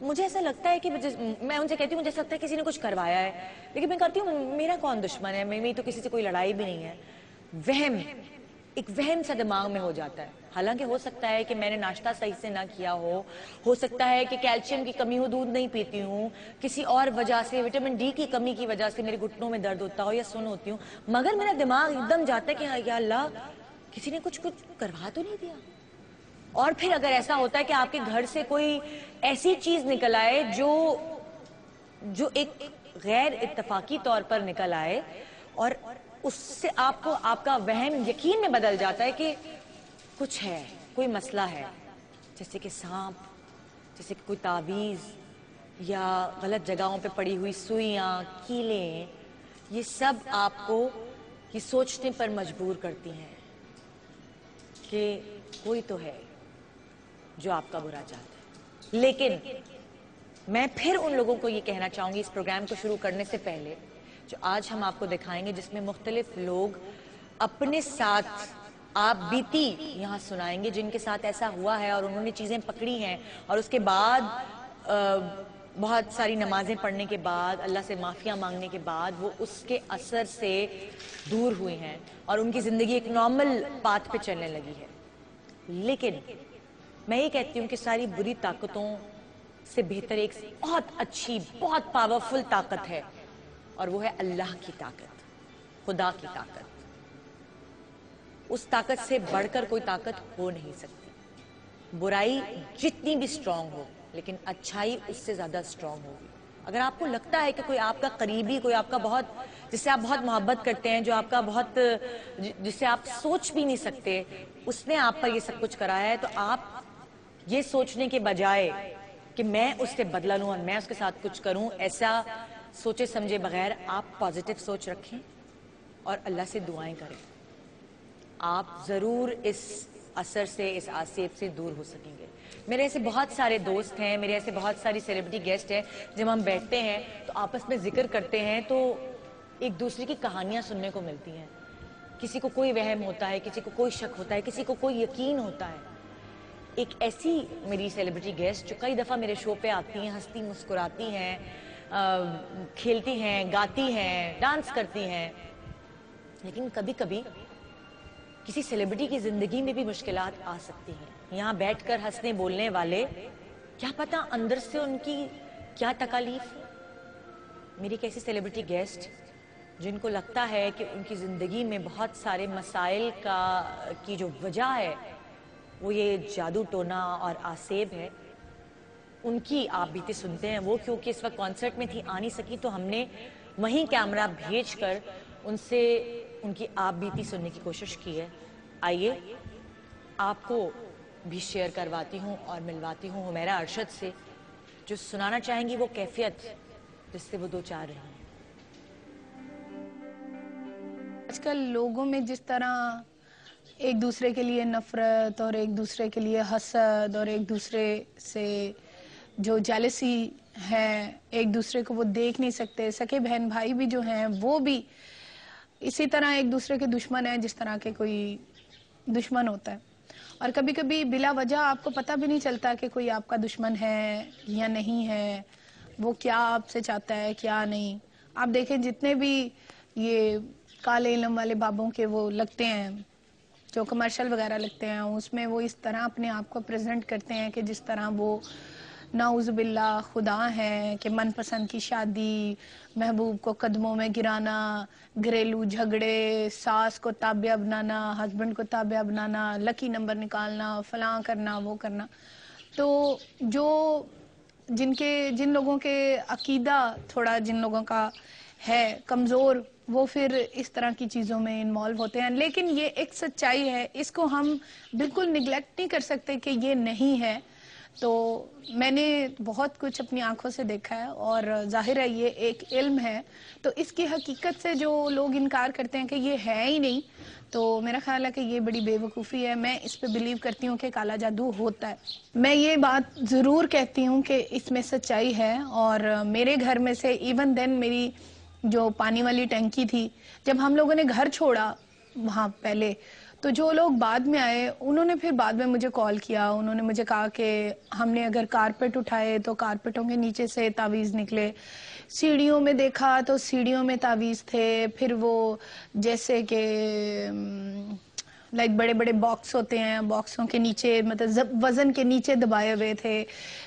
مجھے ایسا لگتا ہے کہ میں ان سے کہتی ہوں مجھے ایسا لگتا ہے کسی نے کچھ کروایا ہے، لیکن میں کہتی ہوں میرا کون دشمن ہے، میری تو کسی سے کوئی لڑائی بھی نہیں ہے. وہم، ایک وہم سا دماغ میں ہو جاتا ہے. حالانکہ ہو سکتا ہے کہ میں نے ناشتہ صحیح سے نہ کیا ہو سکتا ہے کہ کیلشیم کی کمی ہو، دودھ نہیں پیتی ہوں، کسی اور وجہ سے وٹامن ڈی کی کمی کی وجہ سے میرے گھٹنوں میں درد ہوتا ہو یا سن ہوتی ہوں، مگر میرا دماغ ایک دم جاتا ہے کہ یا اللہ کسی نے کچھ کروا تو نہیں دیا. اور پھر اگر ایسا ہوتا ہے کہ آپ کے گھر سے کوئی ایسی چیز نکل آئے جو ایک غیر اتفاقی طور پر نکل آئے اور اس سے آپ کو آپ کا وہم یقین میں بدل جاتا ہے کہ کچھ ہے، کوئی مسئلہ ہے، جیسے کہ سانپ، جیسے کہ کوئی تعویذ یا غلط جگہوں پہ پڑی ہوئی سوئیاں، کیلیں، یہ سب آپ کو یہ سوچنے پر مجبور کرتی ہیں کہ کوئی تو ہے جو آپ کا برا چاہتا ہے. لیکن میں پھر ان لوگوں کو یہ کہنا چاہوں گی اس پروگرام کو شروع کرنے سے پہلے، جو آج ہم آپ کو دکھائیں گے جس میں مختلف لوگ اپنے ساتھ آپ بیتی یہاں سنائیں گے، جن کے ساتھ ایسا ہوا ہے اور انہوں نے چیزیں پکڑی ہیں اور اس کے بعد بہت ساری نمازیں پڑھنے کے بعد، اللہ سے معافیاں مانگنے کے بعد وہ اس کے اثر سے دور ہوئی ہیں اور ان کی زندگی ایک نارمل پاتھ پہ چلنے لگی ہے. لیکن میں یہ کہتی ہوں کہ ساری بری طاقتوں سے بہتر ایک بہت اچھی، بہت پاورفل طاقت ہے اور وہ ہے اللہ کی طاقت، خدا کی طاقت. اس طاقت سے بڑھ کر کوئی طاقت ہو نہیں سکتی. برائی جتنی بھی سٹرونگ ہو لیکن اچھائی اس سے زیادہ سٹرونگ ہوگی. اگر آپ کو لگتا ہے کہ کوئی آپ کا قریبی، کوئی آپ کا بہت، جس سے آپ بہت محبت کرتے ہیں، جو آپ کا بہت، جس سے آپ سوچ بھی نہیں سکتے، اس نے آپ پر یہ سب کچھ کرایا ہے، تو آپ یہ سوچنے کے بجائے کہ میں اس سے بدلہ لوں اور میں اس کے ساتھ کچھ کروں، ایسا سوچے سمجھے بغیر آپ پازیٹیو سوچ رکھیں اور اللہ سے دعائیں کریں. آپ ضرور اس اثر سے، اس آسیب سے دور ہو سکیں گے. میرے ایسے بہت سارے دوست ہیں، میرے ایسے بہت ساری سیلیبریٹی گیسٹ ہیں، جب ہم بیٹھتے ہیں تو آپس میں ذکر کرتے ہیں تو ایک دوسرے کی کہانیاں سننے کو ملتی ہیں. کسی کو کوئی وہم ہوتا ہے، کسی کو کوئی شک ہوتا ہے، کسی کو کوئی یقین ہوتا ہے. ایک ایسی میری سیلیبریٹی گیسٹ جو کئی دفعہ میرے شو پہ آتی ہیں، ہنستی مسکراتی ہیں، کھیلتی ہیں، گاتی ہیں، ڈانس کرتی ہیں، لیکن کبھی کبھی کسی سیلیبریٹی کی زندگی میں بھی مشکلات آ سکتی ہیں. یہاں بیٹھ کر ہنسنے بولنے والے کیا پتا اندر سے ان کی کیا تکالیف. میری ایک ایسی سیلیبریٹی گیسٹ جن کو لگتا ہے کہ ان کی زندگی میں بہت سارے مسائل کی جو وجہ ہے وہ یہ جادو ٹونا اور آسیب ہے، ان کی آپ بیتی سنتے ہیں. وہ کیونکہ اس وقت کانسرٹ میں تھی، آ نہیں سکی، تو ہم نے وہیں کیمرہ بھیج کر ان سے ان کی آپ بیتی سننے کی کوشش کی ہے. آئیے آپ کو بھی شیئر کرواتی ہوں اور ملواتی ہوں حمیرہ ارشد سے، جو سنانا چاہیں گی وہ کیفیت جس سے وہ دو چار رہی ہیں. آج کل لوگوں میں جس طرح ایک دوسرے کے لیے نفرت اور ایک دوسرے کے لیے حسد اور ایک دوسرے سے جو جیلسی ہے، ایک دوسرے کو وہ دیکھ نہیں سکتے، سکے بہن بھائی بھی جو ہیں وہ بھی اسی طرح ایک دوسرے کے دشمن ہیں جس طرح کے کوئی دشمن ہوتا ہے. اور کبھی کبھی بلا وجہ آپ کو پتہ بھی نہیں چلتا کہ کوئی آپ کا دشمن ہے یا نہیں ہے، وہ کیا آپ سے چاہتا ہے کیا نہیں. آپ دیکھیں جتنے بھی یہ کالے علم والے بابوں کے وہ لگتے ہیں، جو کمرشل وغیرہ لگتے ہیں، اس میں وہ اس طرح اپنے آپ کو پریزنٹ کرتے ہیں کہ جس طرح وہ نعوذ باللہ خدا ہیں، کہ من پسند کی شادی، محبوب کو قدموں میں گرانا، گھریلو جھگڑے، ساس کو تابعہ بنانا، ہسبینڈ کو تابعہ بنانا، لکی نمبر نکالنا، فلاں کرنا وہ کرنا. تو جن لوگوں کے عقیدہ تھوڑا جن لوگوں کا ہے کمزور، وہ پھر اس طرح کی چیزوں میں انوالو ہوتے ہیں. لیکن یہ ایک سچائی ہے، اس کو ہم بالکل نیگلیکٹ نہیں کر سکتے کہ یہ نہیں ہے. تو میں نے بہت کچھ اپنی آنکھوں سے دیکھا ہے اور ظاہر ہے یہ ایک علم ہے. تو اس کی حقیقت سے جو لوگ انکار کرتے ہیں کہ یہ ہے ہی نہیں، تو میرا خیال ہے کہ یہ بڑی بے وقوفی ہے. میں اس پہ بلیو کرتی ہوں کہ کالا جادو ہوتا ہے. میں یہ بات ضرور کہتی ہوں کہ اس میں سچائی ہے. اور میرے گھر میں سے ایون دین میری جو پانی والی ٹینکی تھی، جب ہم لوگوں نے گھر چھوڑا وہاں پہلے، تو جو لوگ بعد میں آئے انہوں نے پھر بعد میں مجھے کال کیا, انہوں نے مجھے کہا کہ ہم نے اگر کارپیٹ اٹھائے تو کارپیٹوں کے نیچے سے تعویذ نکلے, سیڑھیوں میں دیکھا تو سیڑھیوں میں تعویذ تھے, پھر وہ جیسے کہ لائک بڑے بڑے باکس ہوتے ہیں, باکسوں کے نیچے مطلب وزن کے نیچے دبائے ہوئے تھے.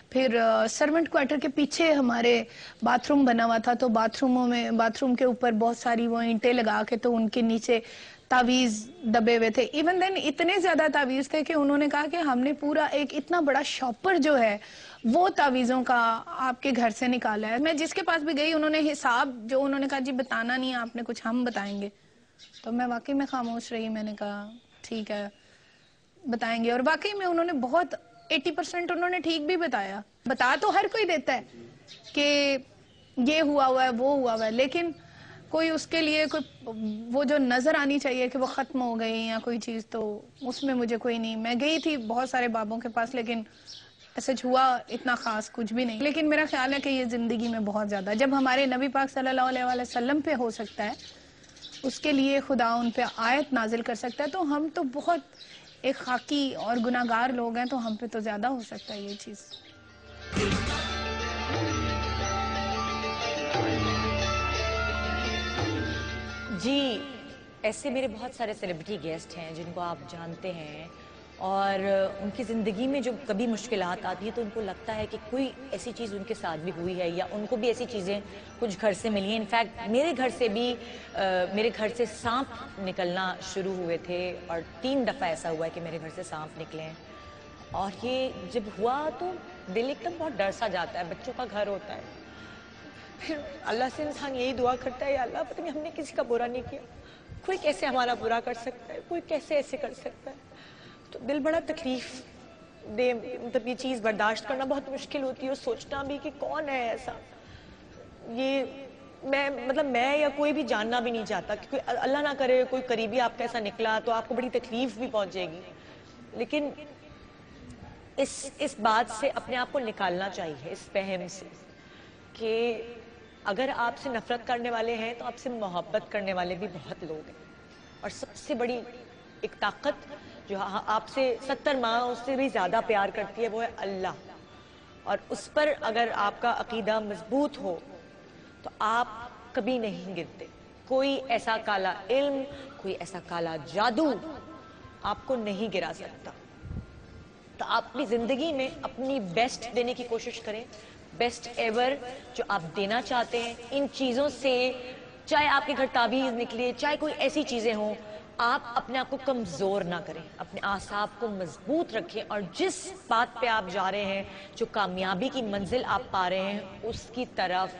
پھر سرونٹ کوارٹر کے پیچھے ہمارے باتھ روم بنا ہوا تھا, تو باتھ روم کے اوپر بہت ساری وہ اینٹیں لگا کے تو ان کے نیچے تعویذ دبے ہوئے تھے. ایون دین اتنے زیادہ تعویذ تھے کہ انہوں نے کہا کہ ہم نے پورا ایک اتنا بڑا شاپر جو ہے وہ تعویذوں کا آپ کے گھر سے نکالا ہے. میں جس کے پاس بھی گئی انہوں نے حساب جو انہوں نے کہا جی بتانا نہیں ہے آپ نے کچھ, ہم بتائیں گے. تو میں واقعی میں خاموش رہی, میں نے کہا ٹھیک ہے بتائیں گے. اور واقعی میں انہوں نے بہت 80% انہوں نے ٹھیک بھی بتایا. بتا تو ہر کوئی دیتا ہے کہ یہ ہوا ہوا ہے وہ ہوا ہوا ہے, لیکن کوئی اس کے لیے کوئی وہ جو نظر آنی چاہیے کہ وہ ختم ہو گئی یا کوئی چیز, تو اس میں مجھے کوئی نہیں. میں گئی تھی بہت سارے بابوں کے پاس لیکن ایسے ہوا اتنا خاص کچھ بھی نہیں. لیکن میرا خیال ہے کہ یہ زندگی میں بہت زیادہ جب ہمارے نبی پاک صلی اللہ علیہ وسلم پہ ہو سکتا ہے, اس کے لیے خدا ان پہ آیت نازل کر سکتا ہے, تو ہم تو بہت ایک خاکی اور گناہگار لوگ ہیں, تو ہم پہ تو زیادہ ہو سکتا ہے یہ چیز. جی ایسے میرے بہت سارے سیلیبریٹی گیسٹ ہیں جن کو آپ جانتے ہیں, اور ان کی زندگی میں جو کبھی مشکلات آتی ہیں تو ان کو لگتا ہے کہ کوئی ایسی چیز ان کے ساتھ بھی ہوئی ہے یا ان کو بھی ایسی چیزیں کچھ گھر سے ملی ہیں. انفیکٹ میرے گھر سے سانپ نکلنا شروع ہوئے تھے, اور 3 دفعہ ایسا ہوا ہے کہ میرے گھر سے سانپ نکلے ہیں. اور یہ جب ہوا تو دل ایک دم بہت ڈر سا جاتا ہے, بچوں کا گھر ہوتا ہے. پھر اللہ سے انسان یہی دعا کرتا ہے, یا اللہ پتہ نہیں ہم نے کسی کا برا نہیں کیا, کوئی کیسے ہمارا برا کر سکتا ہے, کوئی کیسے ایسے کر سکتا ہے. تو دل بڑا تکلیف دے, مطلب یہ چیز برداشت کرنا بہت مشکل ہوتی ہے, اور سوچنا بھی کہ کون ہے ایسا. یہ میں یا کوئی بھی جاننا بھی نہیں چاہتا کہ کوئی اللہ نہ کرے کوئی قریبی آپ کا ایسا نکلا تو آپ کو بڑی تکلیف بھی پہنچے گی. لیکن اس بات سے اپنے آپ کو نکالنا چاہیے, اس فہم سے کہ اگر آپ سے نفرت کرنے والے ہیں تو آپ سے محبت کرنے والے بھی بہت لوگ ہیں. اور سب سے بڑی ایک طاقت جو آپ سے 70 ماہ اس سے بھی زیادہ پیار کرتی ہے وہ ہے اللہ. اور اس پر اگر آپ کا عقیدہ مضبوط ہو تو آپ کبھی نہیں گرتے. کوئی ایسا کالا علم, کوئی ایسا کالا جادو آپ کو نہیں گرا سکتا. تو آپ اپنی زندگی میں اپنی بیسٹ دینے کی کوشش کریں, بیسٹ ایور جو آپ دینا چاہتے ہیں. ان چیزوں سے چاہے آپ کے گھر تعویذ نکلے, چاہے کوئی ایسی چیزیں ہوں, آپ اپنے آپ کو کمزور نہ کریں, اپنے اعصاب کو مضبوط رکھیں, اور جس بات پہ آپ جا رہے ہیں, جو کامیابی کی منزل آپ پا رہے ہیں, اس کی طرف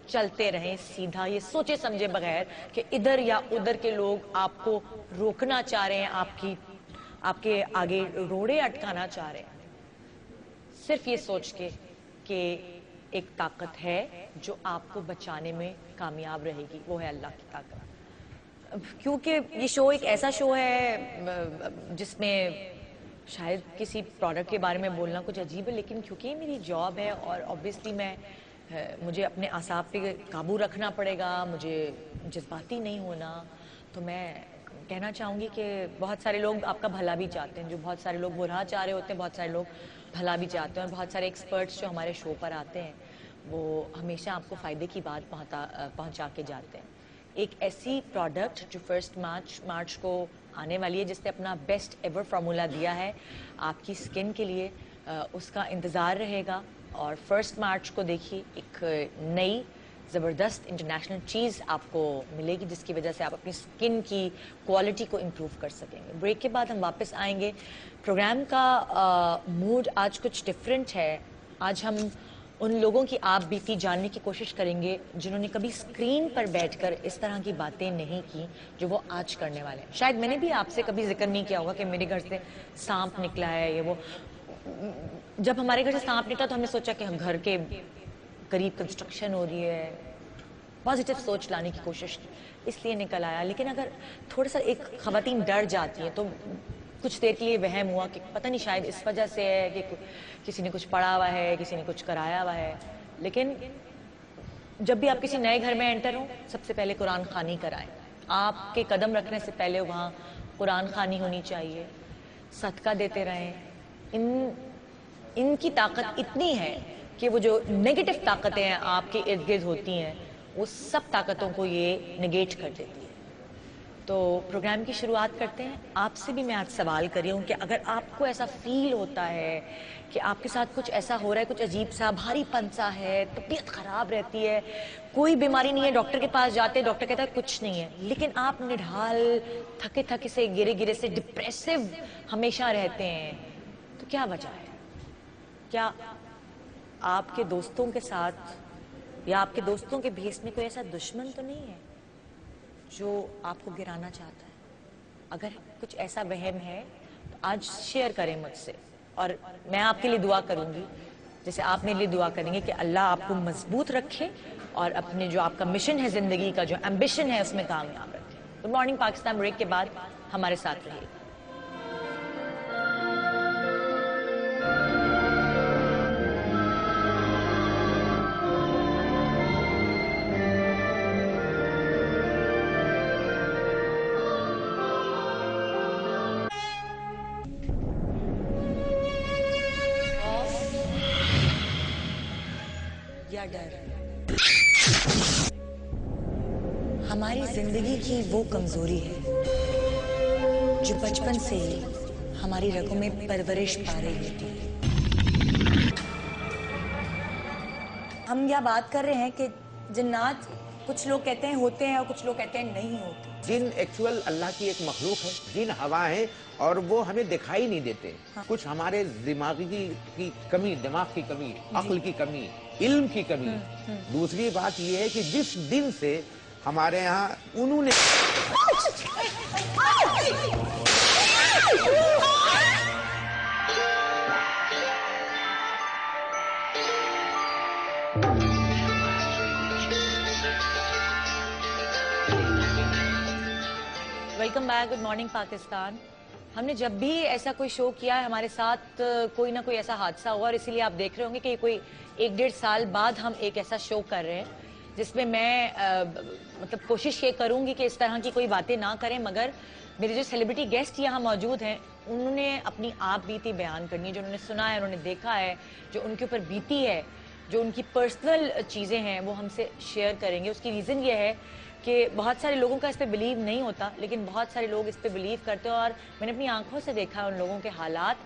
چلتے رہیں سیدھا, یہ سوچے سمجھے بغیر کہ ادھر یا ادھر کے لوگ آپ کو روکنا چاہ رہے ہیں, آپ کے آگے روڑے اٹکانا چاہ رہے ہیں. صرف یہ سوچ کے کہ ایک طاقت ہے جو آپ کو بچانے میں کامیاب رہے گی, وہ ہے اللہ کی طاقت. کیونکہ یہ شو ایک ایسا شو ہے جس میں شاید کسی پروڈکٹ کے بارے میں بولنا کچھ عجیب ہے, لیکن کیونکہ یہ میری جاب ہے اور obviously مجھے اپنے اعصاب پہ قابو رکھنا پڑے گا, مجھے جذباتی نہیں ہونا. تو میں کہنا چاہوں گی کہ بہت سارے لوگ آپ کا بھلا بھی چاہتے ہیں, جو بہت سارے لوگ برا چاہ رہے ہوتے ہیں, بہت سارے لوگ بھلا بھی چاہتے ہیں, اور بہت سارے ایکسپرٹس جو ہمارے شو پر آتے ہیں وہ ہمیشہ آپ کو فائدے کی بات پہنچا کے جاتے ہیں. ایک ایسی پروڈکٹ جو 1 مارچ کو آنے والی ہے, جس نے اپنا بیسٹ ایور فارمولا دیا ہے آپ کی سکن کے لیے, اس کا انتظار رہے گا. اور 1 مارچ کو دیکھیے ایک نئی زبردست انٹرنیشنل چیز آپ کو ملے گی, جس کی وجہ سے آپ اپنی سکن کی کوالٹی کو امپروو کر سکیں گے. بریک کے بعد ہم واپس آئیں گے. پروگرام کا موڈ آج کچھ ڈفرینٹ ہے. آج ہم ان لوگوں کی آپ بیتی جاننے کی کوشش کریں گے جنہوں نے کبھی اسکرین پر بیٹھ کر اس طرح کی باتیں نہیں کی جو وہ آج کرنے والے ہیں. شاید میں نے بھی آپ سے کبھی ذکر نہیں کیا ہوگا کہ میرے گھر سے سانپ نکلا ہے, یہ وہ. جب ہمارے گھر سے سانپ نکلا تو ہم نے سوچا کہ ہم گھر کے قریب کنسٹرکشن ہو رہی ہے, پازیٹیو سوچ لانے کی کوشش کی, اس لیے نکل آیا. لیکن اگر تھوڑا سا ایک خواتین ڈر جاتی ہیں تو کچھ دیر کے لیے وہم ہوا کہ پتہ نہیں شاید اس وجہ سے ہے کہ کسی نے کچھ پڑھا ہوا ہے, کسی نے کچھ کرایا ہوا ہے. لیکن جب بھی آپ کسی نئے گھر میں انٹر ہوں, سب سے پہلے قرآن خوانی کرائیں. آپ کے قدم رکھنے سے پہلے وہاں قرآن خوانی ہونی چاہیے, صدقہ دیتے رہیں. ان کی طاقت اتنی ہے کہ وہ جو نیگیٹو طاقتیں ہیں آپ کے ارد گرد ہوتی ہیں, وہ سب طاقتوں کو یہ نگیٹ کر دیتی ہے. تو پروگرام کی شروعات کرتے ہیں. آپ سے بھی میں آج سوال کر رہی ہوں کہ اگر آپ کو ایسا فیل ہوتا ہے کہ آپ کے ساتھ کچھ ایسا ہو رہا ہے, کچھ عجیب سا بھاری پن سا ہے, طبیعت خراب رہتی ہے, کوئی بیماری نہیں ہے, ڈاکٹر کے پاس جاتے, ڈاکٹر کہتا ہے کچھ نہیں ہے, لیکن آپ نڈھال تھکے تھکے سے, گرے گرے سے, ڈپریسو ہمیشہ رہتے ہیں, تو کیا وجہ ہے؟ کیا آپ کے دوستوں کے ساتھ یا آپ کے دوستوں کے بھیس میں کوئی ایسا دشمن تو نہیں ہے جو آپ کو گرانا چاہتا ہے؟ اگر کچھ ایسا وہم ہے تو آج شیئر کریں مجھ سے, اور میں آپ کے لیے دعا کروں گی جیسے آپ میرے لیے دعا کریں گے کہ اللہ آپ کو مضبوط رکھے اور اپنے جو آپ کا مشن ہے زندگی کا, جو ایمبیشن ہے, اس میں کامیاب رکھے. گڈ مارننگ پاکستان بریک کے بعد ہمارے ساتھ رہیے. یا ڈر, ہماری زندگی کی وہ کمزوری ہے جو بچپن سے ہی ہماری رگوں میں پرورش پا رہی ہوتی ہے. ہم یہ بات کر رہے ہیں کہ جنات کچھ لوگ کہتے ہیں ہوتے ہیں اور کچھ لوگ کہتے ہیں نہیں ہوتے. جن ایکچول اللہ کی ایک مخلوق ہے, جن ہوا ہیں, اور وہ ہمیں دکھائی نہیں دیتے. کچھ ہمارے دماغی کی کمی, دماغ کی کمی, عقل کی کمی, علم کی کمی. دوسری بات یہ ہے کہ جس دن سے ہمارے ہاں انہوں نے welcome back, good morning Pakistan. ہم نے جب بھی ایسا کوئی شو کیا ہے ہمارے ساتھ کوئی نہ کوئی ایسا حادثہ ہوا, اور اسی لیے آپ دیکھ رہے ہوں گے کہ کوئی 1-1.5 سال بعد ہم ایک ایسا شو کر رہے ہیں جس میں میں مطلب کوشش یہ کروں گی کہ اس طرح کی کوئی باتیں نہ کریں, مگر میرے جو سیلیبریٹی گیسٹ یہاں موجود ہیں انہوں نے اپنی آپ بیتی بیان کرنی ہے, جو انہوں نے سنا ہے, انہوں نے دیکھا ہے, جو ان کے اوپر بیتی ہے, جو ان کی پرسنل چیزیں ہیں, وہ ہم سے شیئر کریں گے. اس کی ریزن یہ ہے کہ بہت سارے لوگوں کا اس پہ بلیو نہیں ہوتا, لیکن بہت سارے لوگ اس پہ بلیو کرتے ہیں, اور میں نے اپنی آنکھوں سے دیکھا ہے ان لوگوں کے حالات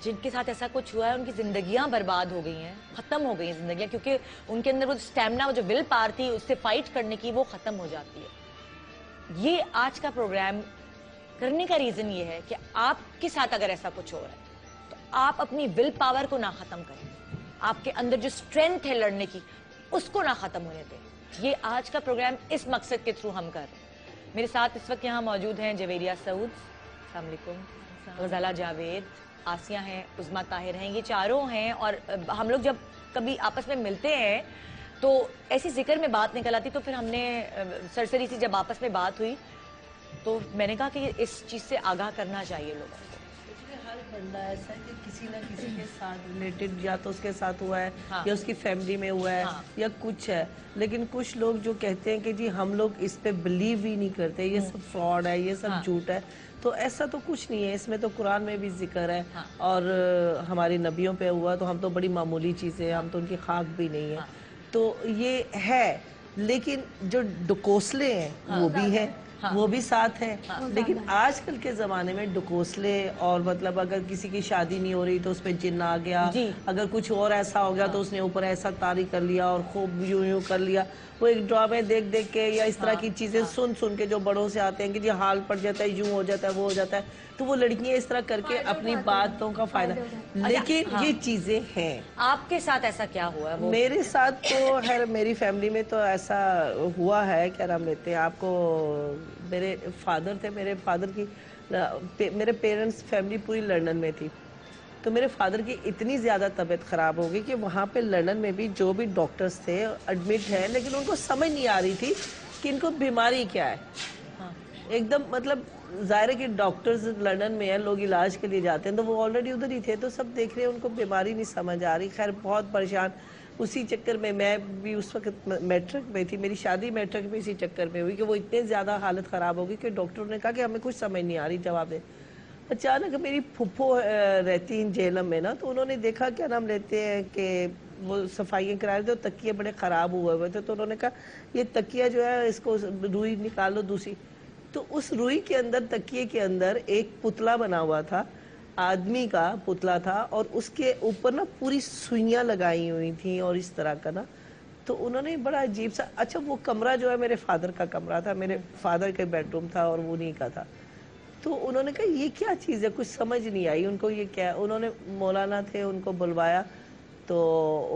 جن کے ساتھ ایسا کچھ ہوا ہے, ان کی زندگیاں برباد ہو گئی ہیں, ختم ہو گئی ہیں زندگیاں, کیونکہ ان کے اندر وہ اسٹیمنا, وہ جو ول پاور تھی اس سے فائٹ کرنے کی, وہ ختم ہو جاتی ہے. یہ آج کا پروگرام کرنے کا ریزن یہ ہے کہ آپ کے ساتھ اگر ایسا کچھ ہو رہا ہے تو آپ اپنی ول پاور کو نہ ختم کریں, آپ کے اندر جو اسٹرینتھ ہے لڑنے کی اس کو نہ ختم ہونے دیں. یہ آج کا پروگرام اس مقصد کے تھرو ہم کر رہے ہیں. میرے ساتھ اس وقت یہاں موجود ہیں جویریہ سعود, السلام علیکم, غزالہ جاوید, آسیہ ہیں, عظمیٰ طاہر ہیں, یہ چاروں ہیں. اور ہم لوگ جب کبھی آپس میں ملتے ہیں تو ایسی ذکر میں بات نکل آتی, تو پھر ہم نے سرسری سی جب آپس میں بات ہوئی تو میں نے کہا کہ اس چیز سے آگاہ کرنا چاہیے لوگوں کو. ہر بندہ ایسا ہے کہ کسی نہ کسی کے ساتھ ریلیٹڈ, یا تو اس کے ساتھ ہوا ہے ہاں. یا اس کی فیملی میں ہوا ہے, ہاں. یا کچھ ہے. لیکن کچھ لوگ جو کہتے ہیں کہ جی ہم لوگ اس پہ بلیو ہی نہیں کرتے, یہ سب فراڈ ہے, یہ سب جھوٹ ہے, تو ایسا تو کچھ نہیں ہے. اس میں تو قرآن میں بھی ذکر ہے, اور ہماری نبیوں پہ ہوا, تو ہم تو بڑی معمولی چیزیں, ہم تو ان کی خاک بھی نہیں ہے. تو یہ ہے, لیکن جو ڈکوسلے ہیں وہ بھی ہیں, وہ بھی ساتھ ہیں. لیکن آج کل کے زمانے میں ڈکوسلے, اور مطلب اگر کسی کی شادی نہیں ہو رہی تو اس پہ جن آ گیا, اگر کچھ اور ایسا ہو گیا تو اس نے اوپر ایسا طاری کر لیا اور خوب یوں کر لیا. وہ ایک ڈرامے دیکھ دیکھ کے یا اس طرح کی چیزیں سن سن کے جو بڑوں سے آتے ہیں کہ جی حال پڑ جاتا ہے, یوں ہو جاتا ہے, وہ ہو جاتا ہے, تو وہ لڑکیاں اس طرح کر کے اپنی باتوں کا فائدہ. لیکن یہ چیزیں ہیں. آپ کے ساتھ ایسا کیا ہوا ہے؟ میرے ساتھ تو خیر میری فیملی میں تو ایسا ہوا ہے, کیا نام لیتے ہیں آپ کو, میرے فادر تھے, میرے فادر کی, میرے پیرنٹس فیملی پوری لندن میں تھی. تو میرے فادر کی اتنی زیادہ طبیعت خراب ہو گئی کہ وہاں پہ لندن میں بھی جو بھی ڈاکٹرز تھے ایڈمٹ ہیں, لیکن ان کو سمجھ نہیں آ رہی تھی کہ ان کو بیماری کیا ہے. ایک دم مطلب ظاہر ہے کہ ڈاکٹرز لندن میں ہیں, لوگ علاج کے لیے جاتے ہیں, تو وہ آلریڈی ادھر ہی تھے, تو سب دیکھ رہے ہیں, ان کو بیماری نہیں سمجھ آ رہی. خیر بہت پریشان. اسی چکر میں بھی اس وقت میٹرک میں تھی, میری شادی میٹرک میں اسی چکر میں ہوئی کہ وہ اتنے زیادہ حالت خراب ہو گئی کہ ڈاکٹر نے کہا کہ ہمیں کچھ سمجھ نہیں آ رہی جواب دے. اچانک میری پھپھو رہتی ہیں جہلم میں نا, تو انہوں نے دیکھا کیا نام لیتے ہیں کہ وہ صفائیاں کرا رہے تھے, تکیے بڑے خراب ہوئے تھے, تو انہوں نے کہا یہ تکیہ جو ہے اس کو روئی نکال لو دوسری. تو اس روئی کے اندر, تکیے کے اندر ایک پتلا بنا ہوا تھا, آدمی کا پتلا تھا, اور اس کے اوپر نا پوری سوئیاں لگائی ہوئی تھیں اور اس طرح کا نا. تو انہوں نے بڑا عجیب سا, اچھا وہ کمرہ جو ہے میرے فادر کا کمرہ تھا, میرے فادر کا بیڈ روم تھا اور وہ انہی کا تھا. تو انہوں نے کہا یہ کیا چیز ہے, کچھ سمجھ نہیں آئی ان کو یہ کیا. انہوں نے مولانا تھے ان کو بلوایا, تو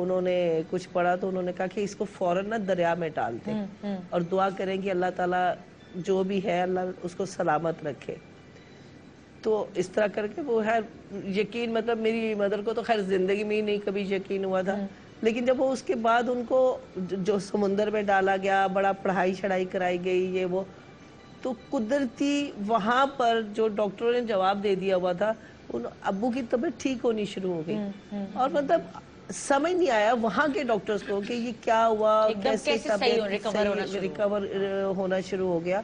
انہوں نے کچھ پڑھا, تو انہوں نے کہا کہ اس کو فوراً نا دریا میں ڈالتے اور دعا کریں کہ اللہ تعالیٰ جو بھی ہے اللہ اس کو سلامت رکھے. تو اس طرح کر کے وہ ہے یقین, مطلب میری مدر کو تو خیر زندگی میں ہی نہیں کبھی یقین ہوا تھا, لیکن جب وہ اس کے بعد ان کو جو سمندر میں ڈالا گیا, بڑا پڑھائی شڑائی کرائی گئی یہ وہ, تو قدرتی وہاں پر جو ڈاکٹروں نے جواب دے دیا ہوا تھا, ان ابو کی طبیعت ٹھیک ہونی شروع ہو گئی. اور مطلب سمجھ نہیں آیا وہاں کے ڈاکٹرز کو کہ یہ کیا ہوا, کیسے ریکور ہونا شروع ہو گیا.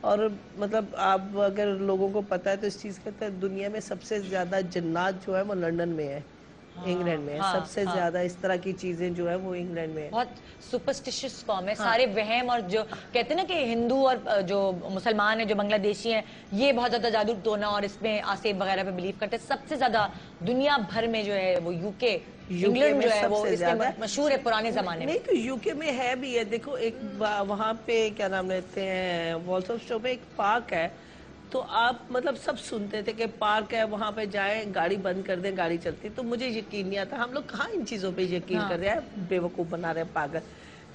اور مطلب آپ اگر لوگوں کو پتا ہے تو اس چیز کہتے ہیں دنیا میں سب سے زیادہ جنات جو ہے وہ لندن میں ہے, انگلینڈ میں ہے. سب سے زیادہ اس طرح کی چیزیں جو ہے وہ انگلینڈ میں ہے. بہت سپرسٹیشس قوم ہے, سارے وہم, اور جو کہتے ہیں نا کہ ہندو اور جو مسلمان ہیں جو بنگلہ دیشی ہیں یہ بہت زیادہ جادو ٹونا اور اس میں آسیب وغیرہ پہ بلیو کرتے ہیں. سب سے زیادہ دنیا بھر میں جو ہے وہ UK, انگلینڈ جو ہے وہ اس میں مشہور ہے پرانے زمانے میں. نہیں تو UK میں ہے بھی ہے, دیکھو ایک وہاں پہ کیا نام لیتے ہیں والسٹور پہ ایک پارک ہے, تو آپ مطلب سب سنتے تھے کہ پارک ہے وہاں پہ جائیں, گاڑی بند کر دیں گاڑی چلتی. تو مجھے یقین نہیں آتا, ہم لوگ کہاں ان چیزوں پہ یقین کر رہے ہیں, بے وقوف بنا رہے ہیں, پاگل.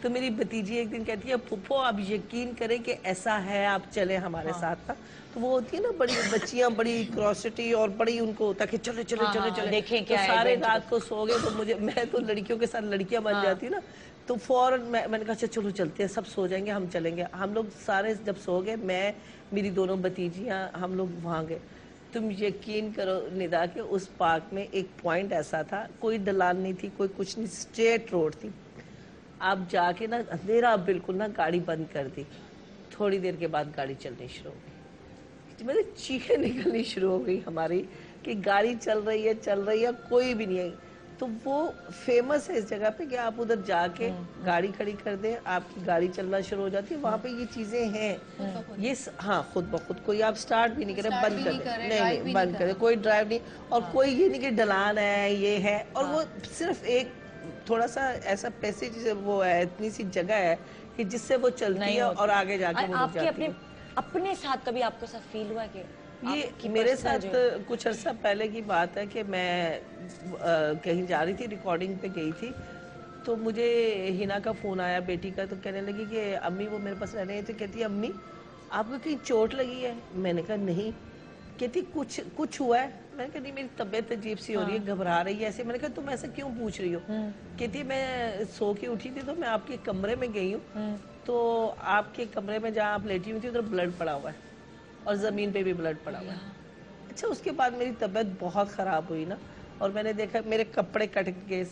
تو میری بھتیجی ایک دن کہتی ہے پھپھو آپ یقین کریں کہ ایسا ہے, آپ چلیں ہمارے ساتھ نا. تو وہ ہوتی ہے نا بڑی بچیاں, بڑی کیوریوسٹی اور بڑی ان کو ہوتا ہے کہ چلے چلے چلے چلے دیکھیں تو کیا ہے سارے رات کو سو گئے. تو میں تو لڑکیوں کے ساتھ لڑکیاں بن جاتی نا, تو فوراً میں نے کہا چلو چلتے ہیں, سب سو جائیں گے ہم چلیں گے. ہم لوگ سارے جب سو گئے, میں میری دونوں بھتیجیاں ہم لوگ وہاں گئے. تم یقین کرو ندا کہ اس پارک میں ایک پوائنٹ ایسا تھا, کوئی ڈلان نہیں تھی, کوئی کچھ نہیں, اسٹریٹ روڈ تھی. آپ جا کے نا اندھیرا بالکل نا گاڑی بند کر دی, تھوڑی دیر کے بعد گاڑی چلنی شروع ہو گئی. میرے چیخیں نکلنی شروع ہو گئی ہماری کہ گاڑی چل رہی ہے, کوئی بھی نہیں ہے. تو وہ فیمس ہے اس جگہ پہ کہ آپ ادھر جا کے گاڑی کھڑی کر دیں, آپ کی گاڑی چلنا شروع ہو جاتی ہے. وہاں پہ یہ چیزیں ہیں, یہ ہاں خود بخود, کوئی آپ سٹارٹ بھی نہیں کریں, بند کر دیں, نہیں بند کریں, کوئی ڈرائیو نہیں. اور کوئی یہ نہیں کہ ڈلان ہے یہ ہے, اور وہ صرف ایک تھوڑا سا ایسا پیسیج وہ ہے, اتنی سی جگہ ہے کہ جس سے وہ چلتی ہے اور آگے جا کے وہ رک جاتی ہے. اپنے ساتھ کبھی آپ کو سا فیل ہوا کہ یہ میرے ساتھ کچھ عرصہ پہلے کی بات ہے کہ میں کہیں جا رہی تھی, ریکارڈنگ پہ گئی تھی, تو مجھے ہنا کا فون آیا بیٹی کا. تو کہنے لگی کہ امی وہ میرے پاس رہنے, تو کہتی ہے امی آپ کو کہیں چوٹ لگی ہے؟ میں نے کہا نہیں. کہتی کچھ ہوا ہے؟ میں نے کہا نہیں, میری طبیعت عجیب سی ہو رہی ہے, گھبرا رہی ہے ایسے. میں نے کہا تم ایسا کیوں پوچھ رہی ہو؟ کہتی میں سو کے اٹھی تھی تو میں آپ کے کمرے میں گئی ہوں, تو آپ کے کمرے میں جہاں آپ لیٹی ہوئی تھی ادھر بلڈ پڑا ہوا ہے, اور زمین پہ بھی بلڈ پڑا ہوا ہے. اچھا اس کے بعد میری طبیعت بہت خراب ہوئی نا, اور میں نے دیکھا میرے کپڑے کٹ کے,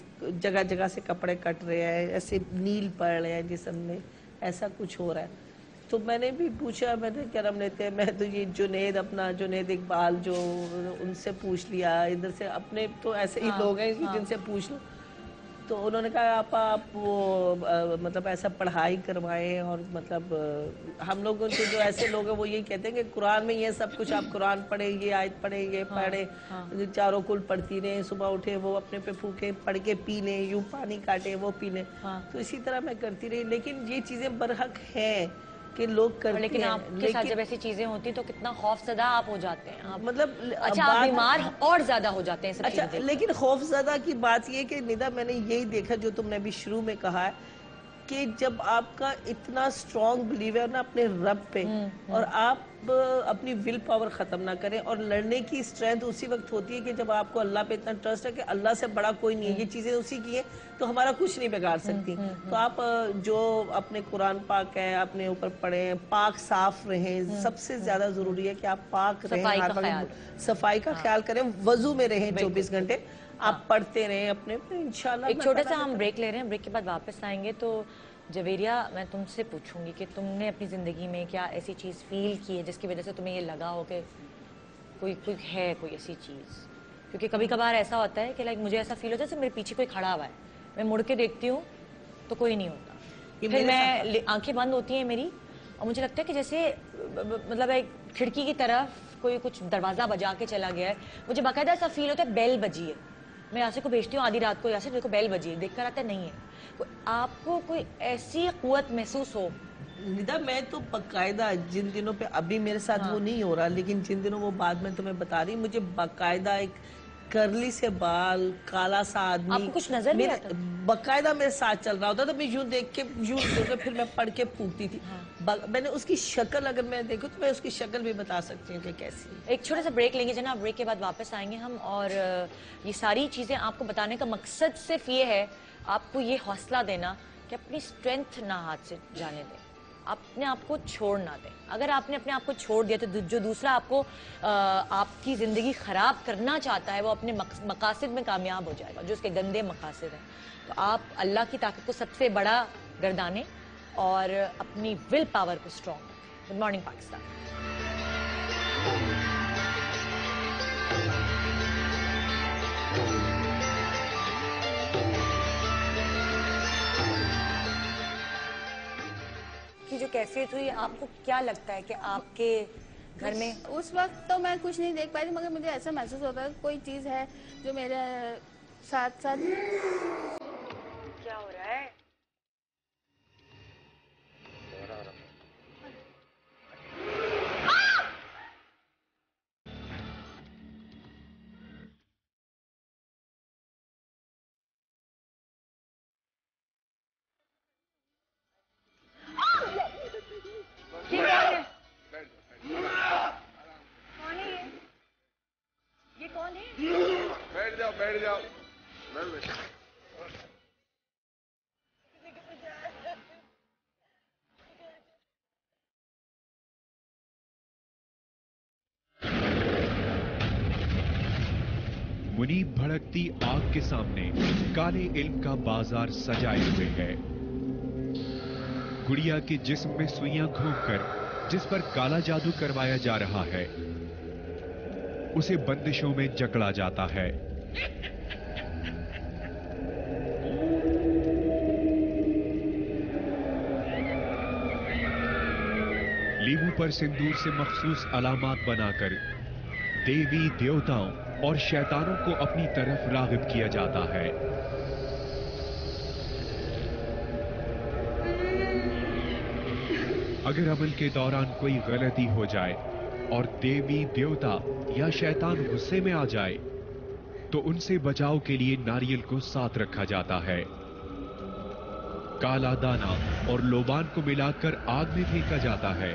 جگہ جگہ سے کپڑے کٹ رہے ہیں, ایسے نیل پڑ رہے ہیں جسم میں, ایسا کچھ ہو رہا ہے. تو میں نے بھی پوچھا, میں نے کیا نام لیتے ہیں, میں تو یہ جنید اقبال جو ان سے پوچھ لیا, ادھر سے اپنے تو ایسے ہی لوگ ہیں جن سے پوچھ لو. تو انہوں نے کہا آپ وہ مطلب ایسا پڑھائی کروائیں, اور مطلب ہم لوگوں سے جو ایسے لوگ ہیں وہ یہی کہتے ہیں کہ قرآن میں یہ سب کچھ, آپ قرآن پڑھیں, یہ آیت پڑھیں, یہ پڑھیں, چاروں کل پڑھتی رہیں, صبح اٹھے وہ اپنے پہ پھونکیں, پڑھ کے پی لیں, یوں پانی کاٹیں وہ پی لیں. تو اسی طرح میں کرتی رہی. لیکن یہ چیزیں برحق ہیں کہ لوگ کرتے ہیں, لیکن آپ کے ساتھ جب ایسی چیزیں ہوتی تو کتنا خوف زدہ آپ ہو جاتے ہیں, مطلب اچھا آپ بیمار اور زیادہ ہو جاتے ہیں سب اچھا. چیزیں. لیکن خوف زدہ کی بات یہ کہ ندا میں نے یہی دیکھا جو تم نے بھی شروع میں کہا ہے کہ جب آپ کا اتنا اسٹرانگ بلیو ہے نا اپنے رب پہ, اور آپ اپنی ول پاور ختم نہ کریں, اور لڑنے کی اسٹرینتھ اسی وقت ہوتی ہے کہ جب آپ کو اللہ پہ اتنا ٹرسٹ ہے کہ اللہ سے بڑا کوئی نہیں ہے, یہ چیزیں اسی کی ہیں, تو ہمارا کچھ نہیں بگاڑ سکتی. تو آپ جو اپنے قرآن پاک ہے اپنے اوپر پڑھیں, پاک صاف رہیں, سب سے زیادہ ضروری ہے کہ آپ پاک رہیں, صفائی کا خیال کریں, وضو میں رہیں 24 گھنٹے. آپ پڑھتے رہیں اپنے انشاءاللہ. ایک چھوٹا سا ہم بریک لے رہے ہیں, بریک کے بعد واپس آئیں گے. تو جویریہ, میں تم سے پوچھوں گی کہ تم نے اپنی زندگی میں کیا ایسی چیز فیل کی ہے جس کی وجہ سے تمہیں یہ لگا ہو کہ کوئی ایسی چیز, کیونکہ کبھی کبھار ایسا ہوتا ہے کہ لائک مجھے ایسا فیل ہوتا ہے جیسے میرے پیچھے کوئی کھڑا ہوا ہے, میں مڑ کے دیکھتی ہوں تو کوئی نہیں ہوتا, پھر میں آنکھیں بند ہوتی ہیں میری اور مجھے لگتا ہے کہ جیسے مطلب ایک کھڑکی کی طرف کوئی کچھ دروازہ بجا کے چلا گیا ہے. مجھے باقاعدہ ایسا فیل ہوتا ہے بیل بجی ہے, میں یاسر کو بھیجتی ہوں آدھی رات کو, یاسر دیکھو بیل بجی ہے, دیکھ کر آتا ہے نہیں ہے. آپ کو کوئی ایسی قوت محسوس ہو؟ ندا, میں تو باقاعدہ جن دنوں پہ, ابھی میرے ساتھ وہ نہیں ہو رہا, لیکن جن دنوں وہ بعد میں تمہیں بتا رہی, مجھے باقاعدہ ایک کرلی سے بال, کالا سا آدمی, آپ کو کچھ نظر نہیں آتا؟ باقاعدہ میرے ساتھ چل رہا ہوتا تھا. میں یوں دیکھ کے پھر میں پڑھ کے پھونکتی تھی. میں نے اس کی شکل, اگر میں دیکھوں تو میں اس کی شکل بھی بتا سکتی ہوں کہ کیسی ہے. ایک چھوٹا سا بریک لیں گے جناب, بریک کے بعد واپس آئیں گے ہم, اور یہ ساری چیزیں آپ کو بتانے کا مقصد صرف یہ ہے آپ کو یہ حوصلہ دینا کہ اپنی سٹرینتھ نہ ہاتھ سے جانے دیں, اپنے آپ کو چھوڑ نہ دیں. اگر آپ نے اپنے آپ کو چھوڑ دیا تو جو دوسرا آپ کو آپ کی زندگی خراب کرنا چاہتا ہے وہ اپنے مقاصد میں کامیاب ہو جائے گا, جو اس کے گندے مقاصد ہیں. تو آپ اللہ کی طاقت کو سب سے بڑا گردانیں اور اپنی ول پاور کو اسٹرانگ رکھیں. Good morning Pakistan. کی جو کیفیت ہوئی, آپ کو کیا لگتا ہے کہ آپ کے گھر میں اس وقت تو میں کچھ نہیں دیکھ پائی تھی, مگر مجھے ایسا محسوس ہوتا ہے کوئی چیز ہے جو میرے ساتھ ساتھ. کیا ہو رہا ہے؟ یہ کون ہے؟ بیٹھ جاؤ. منیب بھڑکتی آگ کے سامنے کالے علم کا بازار سجائے ہوئے ہے. گڑیا کے جسم میں سوئیاں گھونپ کر جس پر کالا جادو کروایا جا رہا ہے اسے بندشوں میں جکڑا جاتا ہے. لیمو پر سندور سے مخصوص علامات بنا کر دیوی دیوتاؤں اور شیطانوں کو اپنی طرف راغب کیا جاتا ہے. اگر عمل کے دوران کوئی غلطی ہو جائے اور دیوی دیوتا یا شیطان غصے میں آ جائے تو ان سے بچاؤ کے لیے ناریل کو ساتھ رکھا جاتا ہے. کالا دانا اور لوبان کو ملا کر آگ میں پھینکا جاتا ہے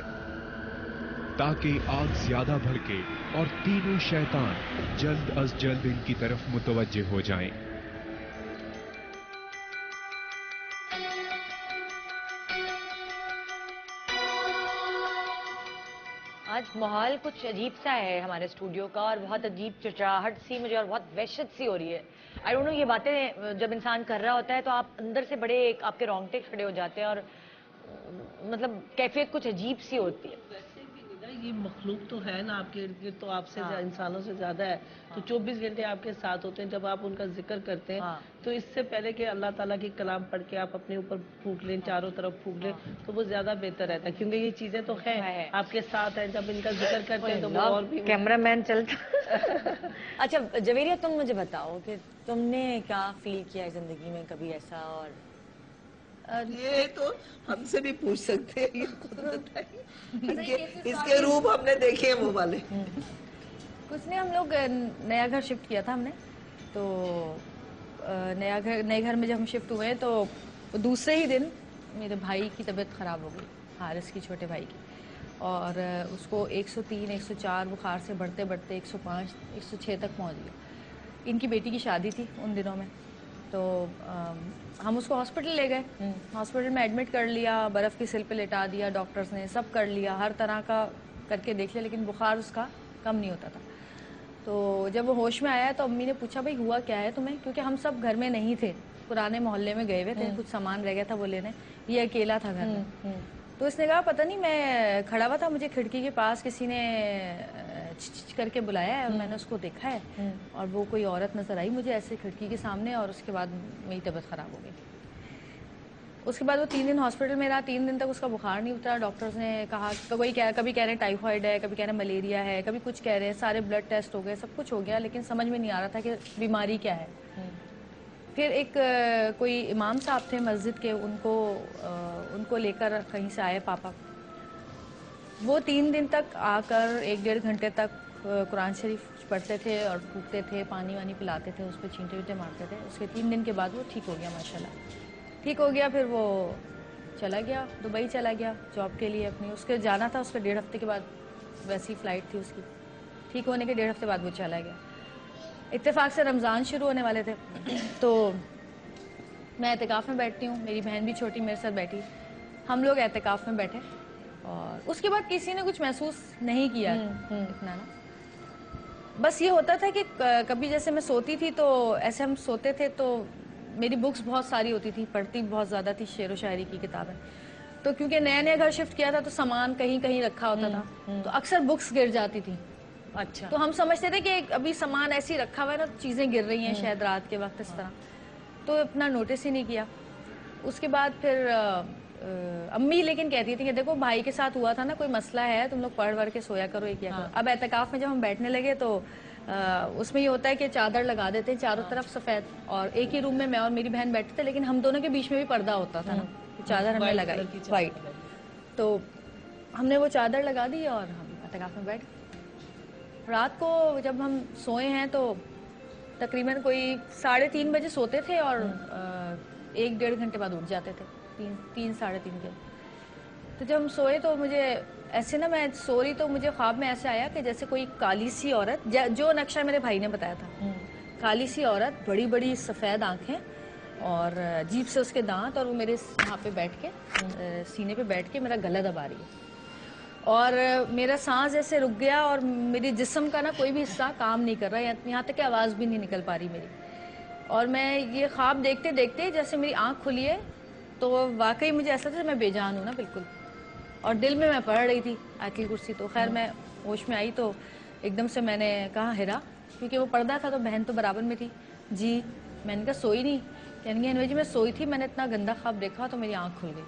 تاکہ آگ زیادہ بھڑکے اور تینوں شیطان جلد از جلد ان کی طرف متوجہ ہو جائیں. آج ماحول کچھ عجیب سا ہے ہمارے اسٹوڈیو کا, اور بہت عجیب چچراہٹ سی مجھے اور بہت وحشت سی ہو رہی ہے. آئی ڈونٹ نو, یہ باتیں جب انسان کر رہا ہوتا ہے تو آپ اندر سے بڑے آپ کے رونگٹے کھڑے ہو جاتے ہیں, اور مطلب کیفیت کچھ عجیب سی ہوتی ہے. یہ مخلوق تو ہے نا آپ کے ارد گرد, تو آپ سے انسانوں سے زیادہ ہے, تو 24 گھنٹے آپ کے ساتھ ہوتے ہیں. جب آپ ان کا ذکر کرتے ہیں تو اس سے پہلے کہ اللہ تعالیٰ کی کلام پڑھ کے آپ اپنے اوپر پھونک لیں, چاروں طرف پھونک لیں, تو وہ زیادہ بہتر رہتا ہے, کیونکہ یہ چیزیں تو ہیں آپ کے ساتھ ہیں. جب ان کا ذکر کرتے ہیں تو وہ اور بھی کیمرہ مین چلتا. اچھا جویریہ, تم مجھے بتاؤ کہ تم نے کیا فیل کیا زندگی میں کبھی ایسا, اور یہ تو ہم سے بھی پوچھ سکتے ہیں, یہ قدرت ہے, اس کے روپ ہم نے دیکھے ہیں وہ والے. کچھ نہیں, ہم لوگ نیا گھر شفٹ کیا تھا ہم نے, تو نئے گھر میں جب ہم شفٹ ہوئے تو دوسرے ہی دن میرے بھائی کی طبیعت خراب ہو گئی, حارث کی چھوٹے بھائی کی, اور اس کو 103 104 بخار سے بڑھتے بڑھتے 105 106 تک پہنچ گیا. ان کی بیٹی کی شادی تھی ان دنوں میں, تو ہم اس کو ہاسپٹل لے گئے, ہاسپٹل میں ایڈمٹ کر لیا, برف کی سل پہ لٹا دیا ڈاکٹرز نے, سب کر لیا, ہر طرح کا کر کے دیکھ لیا, لیکن بخار اس کا کم نہیں ہوتا تھا. تو جب وہ ہوش میں آیا تو امی نے پوچھا بھائی ہوا کیا ہے تمہیں، کیونکہ ہم سب گھر میں نہیں تھے، پرانے محلے میں گئے ہوئے تھے، کچھ سامان رہ گیا تھا وہ لینے، یہ اکیلا تھا گھر میں. تو اس نے کہا پتہ نہیں میں کھڑا ہوا تھا، مجھے کھڑکی کے پاس کسی نے چچ کر کے بلایا ہے اور میں نے اس کو دیکھا ہے اور وہ کوئی عورت نظر آئی مجھے ایسے کھڑکی کے سامنے، اور اس کے بعد میری طبیعت خراب ہو گئی. اس کے بعد وہ 3 دن ہاسپٹل میں رہا، 3 دن تک اس کا بخار نہیں اترا. ڈاکٹرز نے کہا کبھی کہہ رہے ہیں ٹائیفائڈ ہے، کبھی کہہ رہے ہیں ملیریا ہے، کبھی کچھ کہہ رہے ہیں، سارے بلڈ ٹیسٹ ہو گئے، سب کچھ ہو گیا، لیکن سمجھ میں نہیں آ رہا تھا کہ بیماری کیا ہے. پھر ایک کوئی امام صاحب تھے مسجد کے، ان کو لے کر کہیں سے آئے پاپا. وہ 3 دن تک آ کر 1-1.5 گھنٹے تک قرآن شریف پڑھتے تھے اور پھونکتے تھے، پانی وانی پلاتے تھے، اس پہ چینٹے وینٹے مارتے تھے. اس کے 3 دن کے بعد وہ ٹھیک ہو گیا ماشاءاللہ. ٹھیک ہو گیا، پھر وہ چلا گیا دبئی، چلا گیا جاب کے لیے اپنی. اس کے جانا تھا، اس کے 1.5 ہفتے کے بعد ویسی فلائٹ تھی اس کی. ٹھیک ہونے کے 1.5 ہفتے بعد وہ چلا گیا. اتفاق سے رمضان شروع ہونے والے تھے، تو میں اعتکاف میں بیٹھتی ہوں، میری بہن بھی چھوٹی میرے ساتھ بیٹھی، ہم لوگ اعتکاف میں بیٹھے، اور اس کے بعد کسی نے کچھ محسوس نہیں کیا اتنا نا. بس یہ ہوتا تھا کہ کبھی جیسے میں سوتی تھی تو ایسے ہم سوتے تھے تو میری بکس بہت ساری ہوتی تھی، پڑھتی بہت زیادہ تھی، شعر و شاعری کی کتابیں. تو کیونکہ نیا نیا گھر شفٹ کیا تھا تو سامان کہیں کہیں رکھا ہوتا تھا، تو اکثر بکس گر جاتی تھی. اچھا. تو ہم سمجھتے تھے کہ ابھی سامان ایسی رکھا ہوا ہے نا، چیزیں گر رہی ہیں شاید رات کے وقت اس طرح، تو اتنا نوٹس ہی نہیں کیا. اس کے بعد پھر امی لیکن کہتی تھی کہ دیکھو بھائی کے ساتھ ہوا تھا نا، کوئی مسئلہ ہے، تم لوگ پڑھ ور کے سویا کرو، یہ کیا کرو. اب اعتکاف میں جب ہم بیٹھنے لگے تو اس میں یہ ہوتا ہے کہ چادر لگا دیتے ہیں چاروں طرف سفید، اور ایک ہی روم میں میں اور میری بہن بیٹھتے تھے، لیکن ہم دونوں کے بیچ میں بھی پردہ ہوتا تھا نا، چادر ہم نے لگائی وائٹ. تو ہم نے وہ چادر لگا دی اور ہم اعتکاف میں بیٹھ گئے. رات کو جب ہم سوئے ہیں تو تقریباً کوئی 3:30 بجے سوتے تھے اور 1-1.5 گھنٹے بعد اٹھ جاتے تھے، 3-3:30 کے. تو جب ہم سوئے تو مجھے ایسے نا، میں سو رہی تو مجھے خواب میں ایسے آیا کہ جیسے کوئی کالی سی عورت، جو نقشہ میرے بھائی نے بتایا تھا، کالی سی عورت، بڑی بڑی سفید آنکھیں اور عجیب سے اس کے دانت، اور وہ میرے یہاں پہ بیٹھ کے سینے پہ بیٹھ کے میرا گلا دبا رہی ہے. اور میرا سانس جیسے رک گیا اور میری جسم کا نا کوئی بھی حصہ کام نہیں کر رہا، یہاں تک کہ آواز بھی نہیں نکل پا رہی میری. اور میں یہ خواب دیکھتے دیکھتے جیسے میری آنکھ کھلی ہے تو واقعی مجھے ایسا تھا میں بے جان ہوں نا بالکل. اور دل میں پڑھ رہی تھی آیت الکرسی. تو خیر میں ہوش میں آئی تو ایک دم سے میں نے کہا ہیرا، کیونکہ وہ پردہ تھا تو بہن تو برابر میں تھی. جی. میں نے کہا سوئی نہیں؟ کہنے گے انوی جی میں سوئی تھی، میں نے اتنا گندا خواب دیکھا تو میری آنکھ کھل گئی.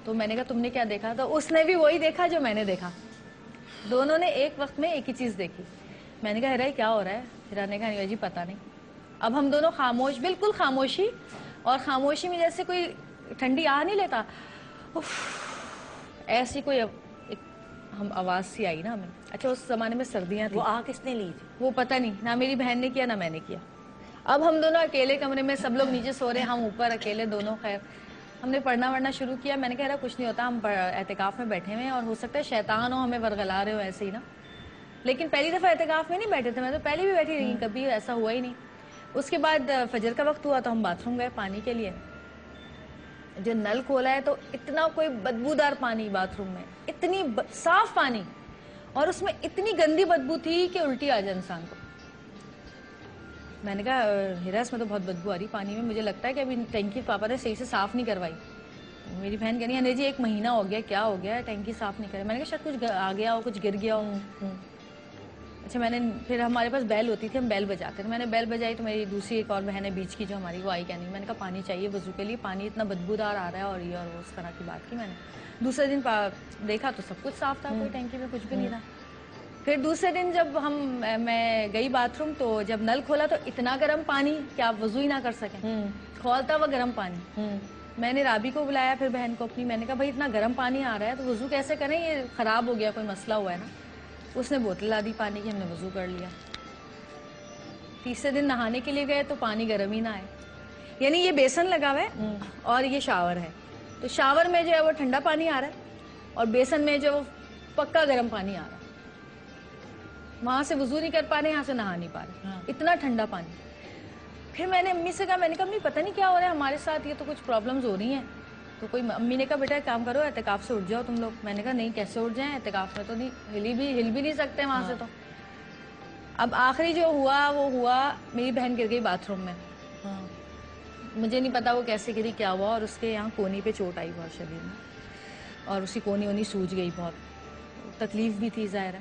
تو میں نے کہا تم نے کیا دیکھا؟ تو اس نے بھی وہی دیکھا جو میں نے دیکھا. دونوں نے ایک وقت میں ایک ہی چیز دیکھی. میں نے کہا ہیرا کیا ہو رہا ہے؟ ہیرا نے کہا انوی جی پتہ نہیں. اب ہم دونوں خاموش، بالکل خاموشی، اور خاموشی میں جیسے کوئی ٹھنڈی آ نہیں لیتا، ایسی کوئی ہم آواز سی آئی نا ہمیں. اچھا اس زمانے میں سردیاں تھیں. وہ آ کس نے لی تھی؟ وہ پتہ نہیں، نہ میری بہن نے کیا نہ میں نے کیا. اب ہم دونوں اکیلے کمرے میں، سب لوگ نیچے سو رہے ہیں، ہم اوپر اکیلے دونوں. خیر ہم نے پڑھنا شروع کیا. میں نے کہا کچھ نہیں ہوتا، ہم اعتکاف میں بیٹھے ہوئے ہیں اور ہو سکتا ہے شیطان ہو ہمیں ورغلا رہے ہو ایسے ہی نا. لیکن پہلی دفعہ اعتکاف میں نہیں بیٹھے تھے، میں تو پہلے بھی بیٹھی رہی، کبھی ایسا ہوا ہی نہیں. اس کے بعد فجر کا وقت ہوا تو ہم باتھ روم گئے پانی کے لیے. جو نل کھولا ہے تو اتنا کوئی بدبودار پانی باتھ روم میں، اتنی صاف پانی، اور اس میں اتنی گندی بدبو تھی کہ الٹی آ جائے انسان کو. میں نے کہا ہیرا اس میں تو بہت بدبو آ رہی پانی میں، مجھے لگتا ہے کہ ابھی ٹینکی پاپا نے صحیح سے صاف نہیں کروائی. میری بہن کہنی ہے جی 1 مہینہ ہو گیا، کیا ہو گیا ٹینکی صاف نہیں کرے؟ میں نے کہا شاید کچھ آ گیا ہو، کچھ گر گیا ہو. اچھا میں نے پھر ہمارے پاس بیل ہوتی تھی، ہم بیل بجاتے تھے. میں نے بیل بجائی تو میری دوسری ایک اور بہن ہے بیچ کی جو ہماری، وہ آئی کہنے. میں نے کہا پانی چاہیے وضو کے لیے، پانی اتنا بدبودار آ رہا ہے اور یہ اور اس طرح کی بات کی. میں نے دوسرے دن دیکھا تو سب کچھ صاف تھا، کوئی ٹینکی میں کچھ بھی نہیں تھا. پھر دوسرے دن جب میں گئی باتھ روم تو جب نل کھولا تو اتنا گرم پانی کہ آپ وضو ہی نہ کر سکیں، کھولتا ہوا گرم پانی. میں نے رابی کو بلایا پھر بہن کو اپنی. میں نے کہا بھائی اتنا گرم پانی آ رہا ہے تو وضو کیسے کریں؟ یہ خراب ہو گیا، کوئی مسئلہ ہوا ہے نا. اس نے بوتل لا دی پانی کی، ہم نے وضو کر لیا. تیسرے دن نہانے کے لیے گئے تو پانی گرم ہی نہ آئے. یعنی یہ بیسن لگا ہوا ہے اور یہ شاور ہے، تو شاور میں جو ہے وہ ٹھنڈا پانی آ رہا ہے اور بیسن میں جو پکا گرم پانی آ رہا ہے. وہاں سے وضو نہیں کر پا رہے، یہاں سے نہا نہیں پا رہے، اتنا ٹھنڈا پانی. پھر میں نے امی سے کہا، میں نے کہا امی پتہ نہیں کیا ہو رہا ہے ہمارے ساتھ، یہ تو کچھ پرابلمز ہو رہی ہیں. تو امی نے کہا بیٹا ایک کام کرو، اعتکاف سے اٹھ جاؤ تم لوگ. میں نے کہا نہیں کیسے اٹھ جائیں، اعتکاف میں تو نہیں ہل بھی نہیں سکتے وہاں سے. تو اب آخری جو ہوا وہ ہوا میری بہن گر گئی باتھ روم میں. مجھے نہیں پتا وہ کیسے گری کیا ہوا, اور اس کے یہاں کونی پہ چوٹ آئی بہت شدید میں, اور اسی کونی سوج گئی, بہت تکلیف بھی تھی ظاہر ہے.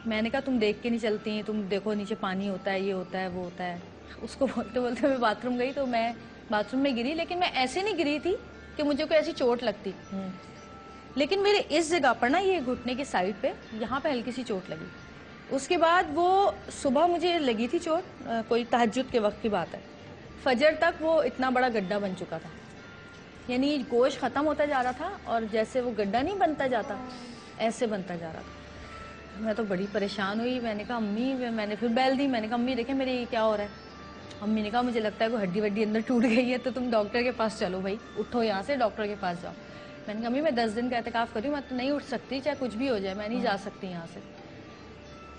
میں نے کہا تم دیکھ کے نہیں چلتی ہیں, تم دیکھو نیچے پانی ہوتا ہے, یہ ہوتا ہے, وہ ہوتا ہے. اس کو بولتے بولتے میں باتھ روم گئی, تو میں باتھ روم میں گری, لیکن میں ایسے نہیں گری تھی کہ مجھے کوئی ایسی چوٹ لگتی, لیکن میرے اس جگہ پر نا, یہ گھٹنے کی سائڈ پہ, یہاں پہ ہلکی سی چوٹ لگی. اس کے بعد وہ صبح مجھے لگی تھی چوٹ, کوئی تہجد کے وقت کی بات ہے, فجر تک وہ اتنا بڑا گڈھا بن چکا تھا. یعنی گوشت ختم ہوتا جا رہا تھا, اور جیسے وہ گڈھا نہیں بنتا جاتا ایسے بنتا جا رہا تھا. میں تو بڑی پریشان ہوئی. میں نے کہا امی, میں نے پھر بیل دی, میں نے کہا امی دیکھیں میرے یہ کیا ہو رہا ہے. امی نے کہا مجھے لگتا ہے کوئی ہڈی وڈی اندر ٹوٹ گئی ہے, تو تم ڈاکٹر کے پاس چلو بھائی, اٹھو یہاں سے ڈاکٹر کے پاس جاؤ. میں نے کہا امی میں 10 دن کا اعتکاف کر رہی ہوں, میں تو نہیں اٹھ سکتی, چاہے کچھ بھی ہو جائے, میں نہیں جا سکتی یہاں سے.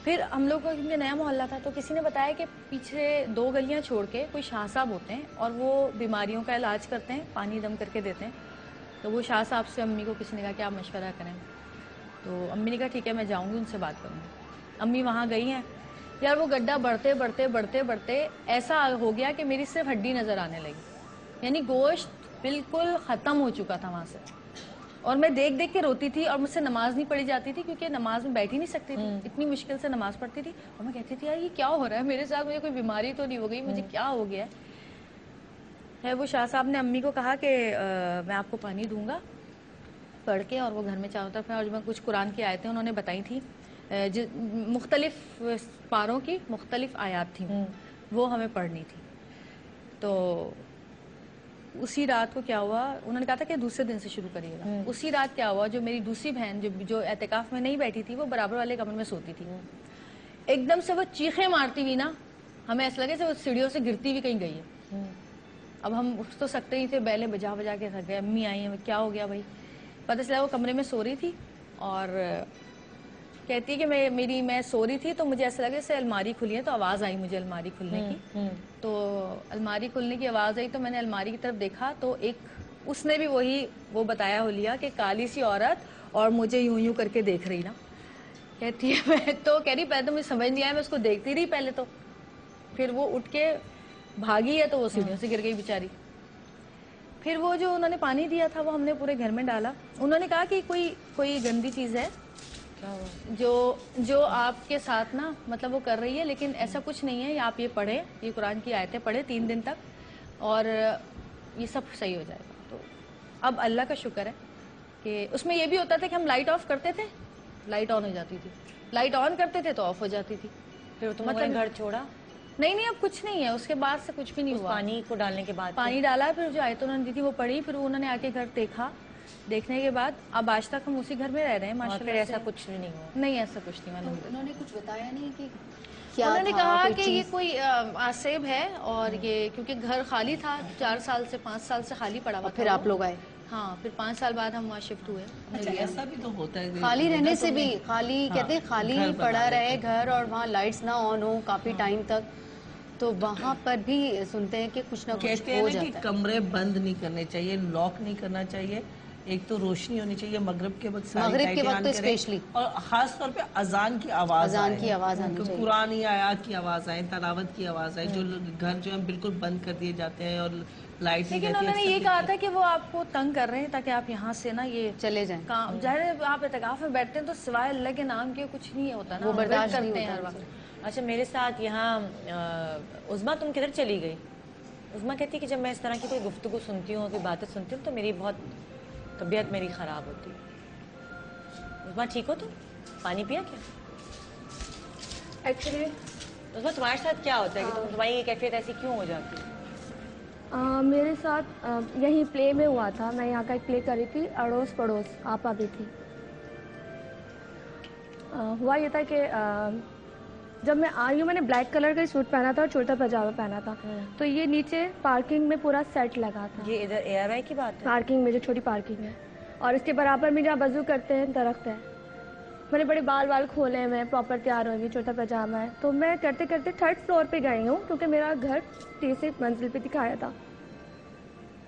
پھر ہم لوگ کو کیونکہ نیا محلہ تھا, تو کسی نے بتایا کہ پیچھے 2 گلیاں چھوڑ کے کوئی شاہ صاحب ہوتے ہیں, اور وہ بیماریوں کا علاج کرتے ہیں, پانی دم کر کے دیتے ہیں. تو وہ شاہ صاحب سے امی کو کسی نے کہا کہ آپ مشورہ کریں. تو امی نے کہا ٹھیک ہے میں جاؤں گی, ان سے بات کروں گی. امی وہاں گئی ہیں. یار وہ گڈھا بڑھتے بڑھتے بڑھتے بڑھتے ایسا ہو گیا کہ میری صرف ہڈی نظر آنے لگی, یعنی گوشت بالکل ختم ہو چکا تھا وہاں سے. اور میں دیکھ دیکھ کے روتی تھی, اور مجھ سے نماز نہیں پڑھی جاتی تھی, کیونکہ نماز میں بیٹھ ہی نہیں سکتی تھی, اتنی مشکل سے نماز پڑھتی تھی. اور میں کہتی تھی یار یہ کیا ہو رہا ہے میرے ساتھ, مجھے کوئی بیماری تو نہیں ہو گئی, مجھے کیا ہو گیا ہے. وہ شاہ صاحب نے امی کو کہا کہ میں آپ کو پانی دوں گا پڑھ کے, اور وہ گھر میں چاروں طرف, اور میں کچھ قرآن کی آیتیں انہوں نے بتائی تھیں, مختلف پاروں کی مختلف آیات تھیں, وہ ہمیں پڑھنی تھی. تو اسی رات کو کیا ہوا, انہوں نے کہا تھا کہ دوسرے دن سے شروع کریے گا. اسی رات کیا ہوا, جو میری دوسری بہن جو اعتکاف میں نہیں بیٹھی تھی, وہ برابر والے کمرے میں سوتی تھی, ایک دم سے وہ چیخیں مارتی ہوئی نا, ہمیں ایسا لگے کہ وہ سیڑھیوں سے گرتی ہوئی کہیں گئی ہے. اب ہم اٹھ تو سکتے ہی تھے, بیلیں بجا بجا کے تھک گئے. امی آئی ہیں, کیا ہو گیا بھائی. پتہ چلا وہ کمرے میں سو رہی تھی, اور کہتی ہے کہ میں سو رہی تھی, تو مجھے ایسا لگا جیسے الماری کھلی ہے, تو آواز آئی مجھے الماری کھلنے کی. تو الماری کھلنے کی آواز آئی, تو میں نے الماری کی طرف دیکھا, تو اس نے بھی وہ بتایا ہو لیا کہ کالی سی عورت, اور مجھے یوں کر کے دیکھ رہی نا. کہتی ہے میں تو کہہ رہی پہلے تو مجھے سمجھ نہیں آیا, میں اس کو دیکھتی رہی پہلے, تو پھر وہ اٹھ کے بھاگی ہے, تو وہ سیڑھیوں سے گر گئی بیچاری. پھر وہ جو انہوں نے پانی دیا تھا وہ ہم نے پورے گھر میں ڈالا. انہوں نے کہا کہ کوئی گندی چیز ہے جو آپ کے ساتھ نا, مطلب وہ کر رہی ہے, لیکن ایسا کچھ نہیں ہے, آپ یہ پڑھیں, یہ قرآن کی آیتیں پڑھیں 3 دن تک, اور یہ سب صحیح ہو جائے گا. تو اب اللہ کا شکر ہے کہ اس میں یہ بھی ہوتا تھا کہ ہم لائٹ آف کرتے تھے, لائٹ آن ہو جاتی تھی, لائٹ آن کرتے تھے تو آف ہو جاتی تھی. پھر تم نے گھر چھوڑا؟ نہیں, اب کچھ نہیں ہے, اس کے بعد سے کچھ بھی نہیں ہوا. پانی کو ڈالنے کے بعد پانی ڈالا, پھر جو آیتیں انہوں نے دی تھی وہ پڑھی, پھر انہوں نے آ کے گھر دیکھا, دیکھنے کے بعد اب آج تک ہم اسی گھر میں رہ رہے ہیں ماشاءاللہ. پھر ایسا کچھ نہیں ہوا؟ نہیں, ایسا کچھ نہیں. انہوں نے کچھ بتایا نہیں کہ انہوں نے کہا کہ یہ کوئی آسیب ہے, اور یہ کیونکہ گھر خالی تھا 4 سال سے 5 سال سے خالی پڑا ہوا. پھر آپ لوگ آئے؟ ہاں, پھر 5 سال بعد ہم وہاں شفٹ ہوئے. ایسا بھی تو ہوتا ہے, خالی رہنے سے بھی, خالی کہتے ہیں خالی پڑا رہے گھر, اور وہاں لائٹس نہ آن ہو کافی ٹائم تک, تو وہاں پر بھی سنتے ہیں کہ کچھ نہ کچھ ہو جاتا ہے. کہ کمرے بند نہیں کرنے چاہیے, لاک نہیں کرنا چاہیے. ایک تو روشنی ہونی چاہیے مغرب کے وقت, مغرب کے وقت اسپیشلی, اور خاص طور پہ اذان کی آواز آنی چاہیے, قرآن آیات کی آواز آئے, تلاوت کی آواز آئے. جو گھر جو ہے بالکل بند کر دیے جاتے ہیں, اور لائٹ نہیں رہتی. لیکن انہوں نے یہ کہا تھا کہ وہ آپ کو تنگ کر رہے ہیں تاکہ آپ یہاں سے نا یہ چلے جائیں. ظاہر ہے آپ اعتکاف میں بیٹھتے ہیں تو سوائے اللہ کے نام کے کچھ نہیں ہوتا نا, وہ برداشت کرتے ہیں ہر وقت. اچھا, میرے ساتھ یہاں عظمیٰ تم کدھر چلی گئی؟ عظمیٰ کہتی کہ جب میں اس طرح کی کوئی گفتگو سنتی ہوں, کوئی باتیں سنتی ہوں, تو میری بہت طبیعت میری خراب ہوتی ہے. عظمیٰ ٹھیک ہو تم؟ پانی پیا کیا؟ ایکچولی عظمیٰ تمہارے ساتھ کیا ہوتا ہے کہ تمہاری یہ کیفیت ایسی کیوں ہو جاتی ہے؟ میرے ساتھ یہی پلے میں ہوا تھا. میں یہاں کا ایک پلے کر رہی تھی, اڑوس پڑوس آپا بھی تھی. ہوا یہ تھا کہ جب میں آئی ہوں, میں نے بلیک کلر کا سوٹ پہنا تھا اور چھوٹا پاجامہ پہنا تھا, تو یہ نیچے پارکنگ میں پورا سیٹ لگا تھا. یہ ادھر اے آر آئی کی بات ہے؟ پارکنگ میں جو چھوٹی پارکنگ ہے, اور اس کے برابر میں جہاں وضو کرتے ہیں درخت ہے. میں نے بڑے بال کھولے ہیں, میں پراپر تیار ہوئی, چھوٹا پاجامہ ہے. تو میں کرتے کرتے 3rd فلور پہ گئی ہوں, کیونکہ میرا گھر 3 منزل پہ دکھایا تھا.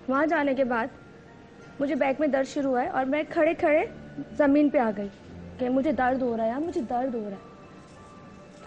وہاں جانے کے بعد مجھے بیک میں درد شروع ہوا ہے, اور میں کھڑے کھڑے زمین پہ آ گئی کہ مجھے درد ہو رہا ہے, مجھے درد ہو رہا ہے.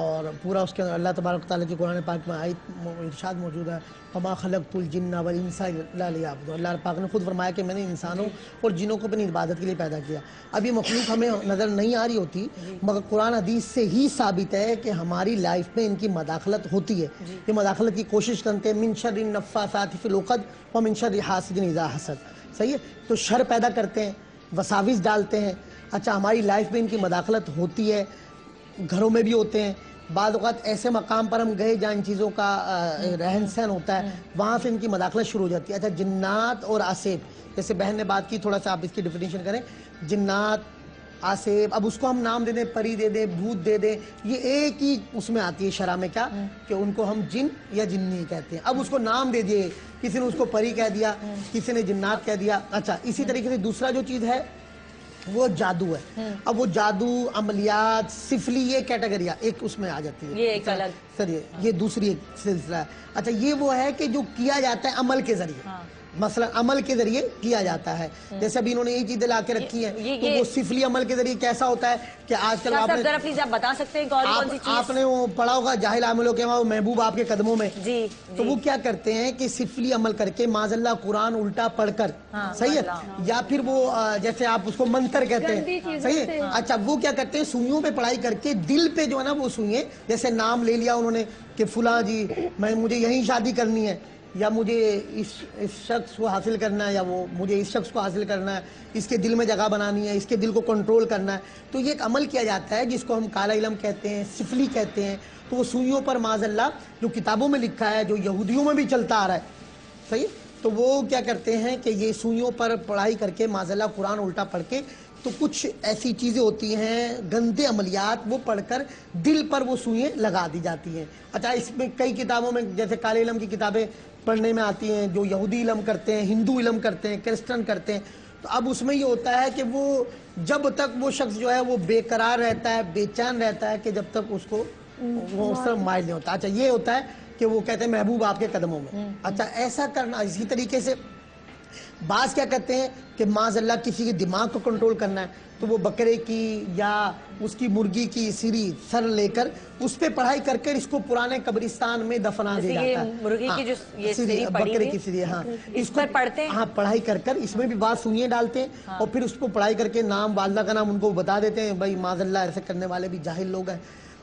اور پورا اس کے اندر اللہ تبارک تعالیٰ کی قرآن پاک میں آیت ارشاد موجود ہے وما خلقت الجن والانس الا لیعبدون. اللہ پاک نے خود فرمایا کہ میں نے انسانوں اور جنوں کو اپنی عبادت کے لیے پیدا کیا. اب یہ مخلوق ہمیں نظر نہیں آ رہی ہوتی مگر قرآن حدیث سے ہی ثابت ہے کہ ہماری لائف میں ان کی مداخلت ہوتی ہے. یہ مداخلت کی کوشش کرتے ہیں من شر النفاثات فی العقد ومن شر حاسد اذا حسد. صحیح ہے, تو شر پیدا کرتے ہیں, وساوس ڈالتے ہیں. اچھا ہماری لائف میں ان کی مداخلت ہوتی ہے, گھروں میں بھی ہوتے ہیں. بعض اوقات ایسے مقام پر ہم گئے جہاں ان چیزوں کا رہن سہن ہوتا ہے, وہاں سے ان کی مداخلت شروع ہو جاتی ہے. اچھا جنات اور آسیب, جیسے بہن نے بات کی, تھوڑا سا آپ اس کی ڈیفینیشن کریں. جنات, آسیب, اب اس کو ہم نام دے دیں, پری دے دیں, بھوت دے دیں, یہ ایک ہی اس میں آتی ہے شرع میں کیا کہ ان کو ہم جن یا جنی کہتے ہیں. اب اس کو نام دے دیے, کسی نے اس کو پری کہہ دیا, کسی نے جنات کہہ دیا. اچھا اسی طریقے سے دوسرا جو چیز ہے وہ جادو ہے. اب وہ جادو, عملیات, سفلی, یہ کیٹیگریاں ایک اس میں آ جاتی ہے. یہ ایک الگ سر یہ دوسری ایک سلسلہ ہے. اچھا یہ وہ ہے کہ جو کیا جاتا ہے عمل کے ذریعے, مثلا عمل کے ذریعے کیا جاتا ہے. جیسے ابھی انہوں نے یہ چیزیں لا کے رکھی ہیں, تو وہ سفلی عمل کے ذریعے کیسا ہوتا ہے کہ آج کل آپ بتا سکتے ہیں کون سی چیز آپ نے وہ پڑھا ہوگا جاہل عاملوں کے وہاں محبوب آپ کے قدموں میں. تو وہ کیا کرتے ہیں کہ سفلی عمل کر کے معاذ اللہ قرآن الٹا پڑھ کر, صحیح ہے, یا پھر وہ جیسے آپ اس کو منتر کہتے ہیں, صحیح ہے. اچھا وہ کیا کرتے ہیں سوئیوں پہ پڑھائی کر کے دل پہ جو ہے نا وہ سوئیں, جیسے نام لے لیا انہوں نے کہ فلاں جی مجھے یہیں شادی کرنی ہے, یا مجھے اس شخص کو حاصل کرنا ہے, یا وہ مجھے اس شخص کو حاصل کرنا ہے, اس کے دل میں جگہ بنانی ہے, اس کے دل کو کنٹرول کرنا ہے. تو یہ ایک عمل کیا جاتا ہے جس کو ہم کالا علم کہتے ہیں, سفلی کہتے ہیں. تو وہ سوئیوں پر معاذ اللہ جو کتابوں میں لکھا ہے, جو یہودیوں میں بھی چلتا آ رہا ہے, صحیح, تو وہ کیا کرتے ہیں کہ یہ سوئیوں پر پڑھائی کر کے معاذ اللہ قرآن الٹا پڑھ کے, تو کچھ ایسی چیزیں ہوتی ہیں گندے عملیات, وہ پڑھ کر دل پر وہ سوئیں لگا دی جاتی ہیں. اچھا اس میں کئی کتابوں میں جیسے کالے علم کی کتابیں پڑھنے میں آتی ہیں, جو یہودی علم کرتے ہیں, ہندو علم کرتے ہیں, کرسچن کرتے ہیں. تو اب اس میں یہ ہوتا ہے کہ وہ جب تک وہ شخص جو ہے وہ بے قرار رہتا ہے, بے چین رہتا ہے, کہ جب تک اس کو وہ اس طرح مائل نہیں ہوتا. اچھا یہ ہوتا ہے کہ وہ کہتے ہیں محبوب آپ کے قدموں میں. اچھا ایسا کرنا, اسی طریقے سے بعض کیا کرتے ہیں کہ معاذ اللہ کسی کے دماغ کو کنٹرول کرنا ہے, تو وہ بکرے کی یا اس کی مرغی کی سری سر لے کر اس پہ پڑھائی کر کر اس کو پرانے قبرستان میں دفنا دیا جاتا ہے. مرغی کی جو یہ سری بکرے کی سری, ہاں اس پر پڑھتے ہیں, ہاں پڑھائی کر کر اس میں بھی بعض سوئیں ڈالتے ہیں, اور پھر اس کو پڑھائی کر کے نام والدہ کا نام ان کو بتا دیتے ہیں, بھائی معاذ اللہ ایسے کرنے والے بھی جاہل لوگ ہیں.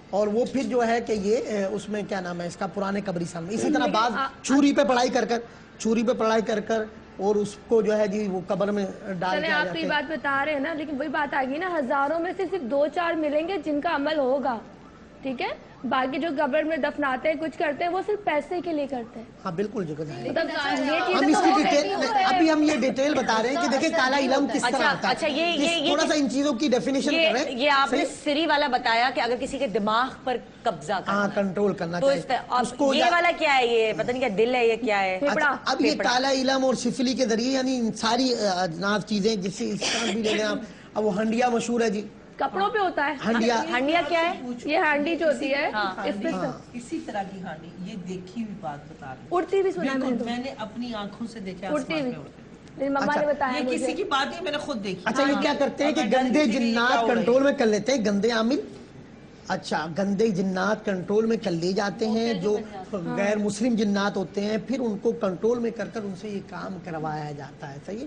اور وہ پھر جو ہے کہ یہ اس میں کیا نام ہے اس کا پرانے قبرستان میں. اسی طرح بعض چھری پہ پڑھائی کر کر, چھری پہ پڑھائی کر کر اور اس کو جو ہے جی وہ قبر میں ڈال کے آپ کی بات بتا رہے ہیں نا, لیکن وہی بات آ گئی نا, ہزاروں میں سے صرف 2-4 ملیں گے جن کا عمل ہوگا, ٹھیک ہے. باقی جو قبر میں دفناتے ہیں, کچھ کرتے ہیں, وہ صرف پیسے کے لیے کرتے ہیں. ہاں بالکل جو ہم اس کی ڈیٹیل, ابھی ہم یہ ڈیٹیل بتا رہے ہیں کہ دیکھیں کالا علم کس طرح آتا ہے. اچھا یہ تھوڑا سا ان چیزوں کی ڈیفینیشن کر رہے ہیں. یہ آپ نے سری والا بتایا کہ اگر کسی کے دماغ پر قبضہ کرنا, ہاں کنٹرول کرنا تو یہ والا کیا ہے, یہ پتہ نہیں کیا دل ہے, یہ کیا ہے. اب یہ کالا علم اور سفلی کے ذریعے یعنی ساری اجناس چیزیں, جس سے اس طرح بھی لے لیں آپ. اب وہ ہنڈیا مشہور ہے جی, کپڑوں پہ ہوتا ہے. ہانڈیا کیا ہے, یہ ہانڈی جو ہوتی ہے اسی طرح کی ہانڈی, یہ دیکھی ہوئی بات بتا رہی ہوں. اڑتی بھی سنا میں نے اپنی آنکھوں سے دیکھا, اڑتی بھی, میری مما نے بتایا, یہ کسی کی بات نہیں, میں نے خود دیکھی. اچھا یہ کیا کرتے ہیں کہ گندے جنات کنٹرول میں کر لیتے ہیں, گندے عامل. اچھا گندے جنات کنٹرول میں کر لیے جاتے ہیں, جو غیر مسلم جنات ہوتے ہیں, پھر ان کو کنٹرول میں کر کر ان سے یہ کام کروایا جاتا ہے. صحیح.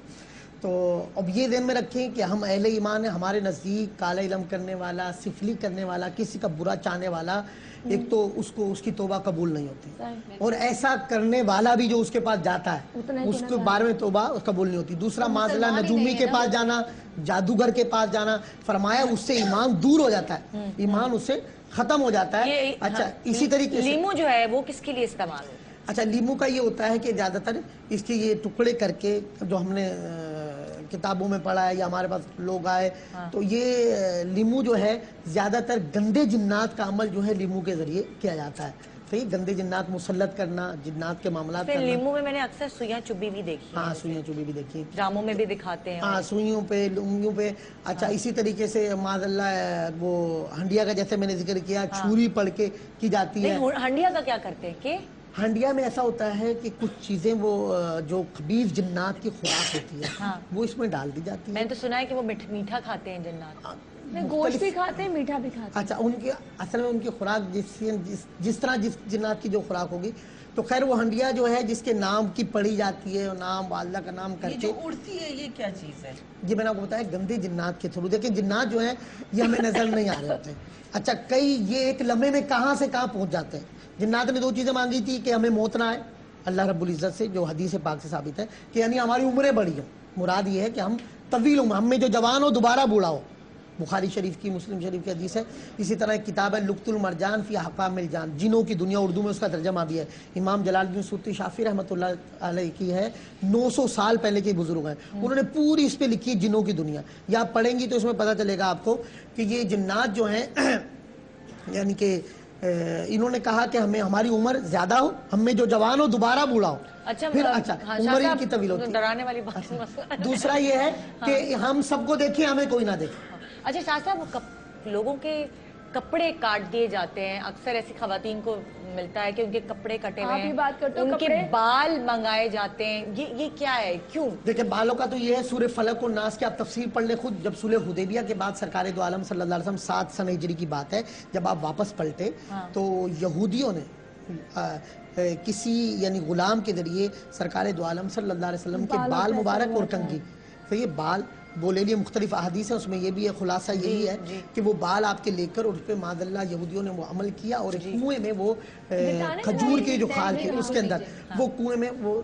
تو اب یہ ذہن میں رکھیں کہ ہم اہل ایمان ہیں, ہمارے نزدیک کالا علم کرنے والا, سفلی کرنے والا, کسی کا برا چاہنے والا, ایک تو اس کی توبہ قبول نہیں ہوتی, اور ایسا کرنے والا بھی جو اس کے پاس جاتا ہے اس کے بارے میں توبہ قبول نہیں ہوتی. دوسرا معاذ اللہ نجومی کے پاس جانا, جادوگر کے پاس جانا, فرمایا اس سے ایمان دور ہو جاتا ہے, ایمان اس سے ختم ہو جاتا ہے. اچھا اسی طریقے سے لیمو جو ہے وہ کس کے لیے استعمال ہوتا ہے. اچھا لیمو کا یہ ہوتا ہے کہ زیادہ تر اس کے یہ ٹکڑے کر کے, جو ہم نے کتابوں میں پڑھا ہے یا ہمارے پاس لوگ آئے, تو یہ لیمو جو ہے زیادہ تر گندے جنات کا عمل جو ہے لیمو کے ذریعے کیا جاتا ہے. صحیح, گندے جنات مسلط کرنا, جنات کے معاملات کرنا. لیمو میں نے اکثر سوئیاں چبھی بھی دیکھی, ہاں سوئیاں چبھی بھی دیکھی, ڈراموں میں بھی دکھاتے ہیں, ہاں سوئیوں پہ, لنگیوں پہ. اچھا اسی طریقے سے معاذ اللہ وہ ہنڈیا کا جیسے میں نے ذکر کیا, چھری پڑھ کے کی جاتی ہے. ہنڈیا کا کیا کرتے ہیں کہ ہنڈیا میں ایسا ہوتا ہے کہ کچھ چیزیں وہ جو خبیث جنات کی خوراک ہوتی ہے وہ اس میں ڈال دی جاتی ہے. میں نے تو سنا ہے کہ وہ میٹھا کھاتے ہیں جنات. گوشت بھی کھاتے ہیں, میٹھا بھی کھاتے ہیں. اچھا, ان کی اصل میں ان کی خوراک جس طرح جس جنات کی جو خوراک ہوگی, تو خیر وہ ہنڈیا جو ہے جس کے نام کی پڑھی جاتی ہے, نام اللہ کا نام کر یہ کے جو اڑتی ہے یہ کیا چیز ہے؟ جی میں نے آپ کو بتایا گندے جنات کے تھرو. دیکھیں جنات جو ہیں یہ ہمیں نظر نہیں آ رہے ہوتے ہیں. اچھا, کئی یہ ایک لمحے میں کہاں سے کہاں پہنچ جاتے ہیں. جنات نے 2 چیزیں مانگی تھی کہ ہمیں موت نہ آئے, اللہ رب العزت سے جو حدیث پاک سے ثابت ہے کہ یعنی ہماری عمریں بڑی ہوں. مراد یہ ہے کہ ہم طویل عمر, ہم میں جو جوان ہو دوبارہ بوڑھا ہو. بخاری شریف کی, مسلم شریف کی حدیث ہے. اسی طرح ایک کتاب ہے لقط المرجان فی احکام الجان, جنوں کی دنیا, اردو میں اس کا ترجمہ بھی ہے. امام جلال الدین سیوطی شافعی رحمۃ اللہ علیہ کی ہے, 900 سال پہلے کے بزرگ ہیں, انہوں نے پوری اس پہ لکھی ہے جنوں کی دنیا. یا آپ پڑھیں گی تو اس میں پتہ چلے گا آپ کو کہ یہ جنات جو ہیں یعنی کہ انہوں نے کہا کہ ہمیں ہماری عمر زیادہ ہو, ہم میں جو جوان ہو دوبارہ بوڑھا ہو. اچھا, پھر اچھا عمر ان کی طویل ہوتی ہے. ڈرانے والی بات. دوسرا یہ ہے کہ ہم سب کو دیکھیں, ہمیں کوئی نہ دیکھے. اچھا شاہ صاحب, لوگوں کے کپڑے کاٹ دیے جاتے ہیں, اکثر ایسی خواتین کو ملتا ہے کہ ان کے کپڑے کٹے ہوئے ہیں, ان کے بال منگائے جاتے ہیں, یہ کیا ہے, کیوں؟ دیکھیں بالوں کا تو یہ ہے, سورہ فلق و ناس کی آپ تفسیر پڑھ لیں خود. جب صلح حدیبیہ کے بعد سرکار دو عالم صلی اللہ علیہ وسلم 7 سن ہجری کی بات ہے, جب آپ واپس پلٹے تو یہودیوں نے کسی یعنی غلام کے ذریعے سرکار دو عالم صلی اللہ علیہ وسلم کے بال مبارک اور کنگھی, تو یہ بال وہ لے لیے. مختلف احادیث ہیں, اس میں یہ بھی ہے, خلاصہ یہی ہے کہ وہ بال آپ کے لے کر اور اس پہ معاذ اللہ یہودیوں نے وہ عمل کیا, اور ایک کنویں میں وہ کھجور کی جو کھال تھی اس کے اندر وہ کنویں میں وہ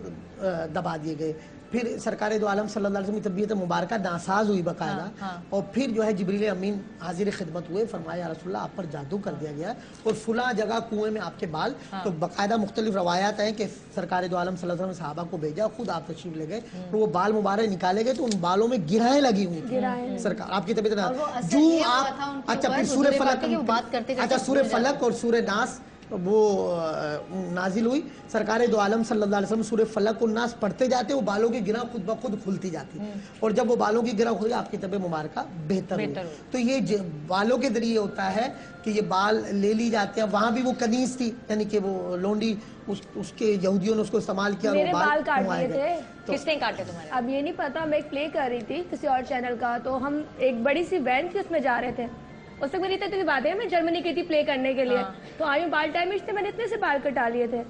دبا دیے گئے. پھر سرکار دو عالم صلی اللہ علیہ وسلم کی طبیعت مبارکہ ناساز ہوئی باقاعدہ, اور پھر جو ہے جبریل امین حاضر خدمت ہوئے, فرمایا یا رسول اللہ آپ پر جادو کر دیا گیا اور فلاں جگہ کنویں میں آپ کے بال. تو باقاعدہ مختلف روایات ہیں کہ سرکار دو عالم صلی اللہ علیہ وسلم صحابہ کو بھیجا, خود آپ تشریف لے گئے, وہ بال مبارک نکالے گئے تو ان بالوں میں گرہیں لگی ہوئی تھیں. سرکار آپ کی طبیعت جو آپ اچھا پھر سورہ فلق, اچھا سورہ فلق اور سورہ ناس وہ نازل ہوئی. سرکار دو عالم صلی اللہ علیہ وسلم سورہ فلق اور ناس پڑھتے جاتے, وہ بالوں کی گرہ خود بخود کھلتی جاتی, اور جب وہ بالوں کی گرہ کھلی آپ کی طبیعت مبارکہ بہتر ہوئی. تو یہ بالوں کے ذریعے ہوتا ہے کہ یہ بال لے لی جاتے ہیں. وہاں بھی وہ کنیز تھی, یعنی کہ وہ لونڈی, اس کے یہودیوں نے اس کو استعمال کیا. میرے بال کاٹ دیے تھے. کس نے کاٹے تمہارے؟ اب یہ نہیں پتا, میں ایک پلے کر رہی تھی کسی اور چینل کا, تو ہم ایک بڑی سی وین تھی اس میں جا رہے تھے. اس تک میری اتنی بات ہے, میں جرمنی کی تھی پلے کرنے کے لیے, تو آئی ہوں بال ڈیمیج تھے, میں نے اتنے سے بال کٹا لیے تھے.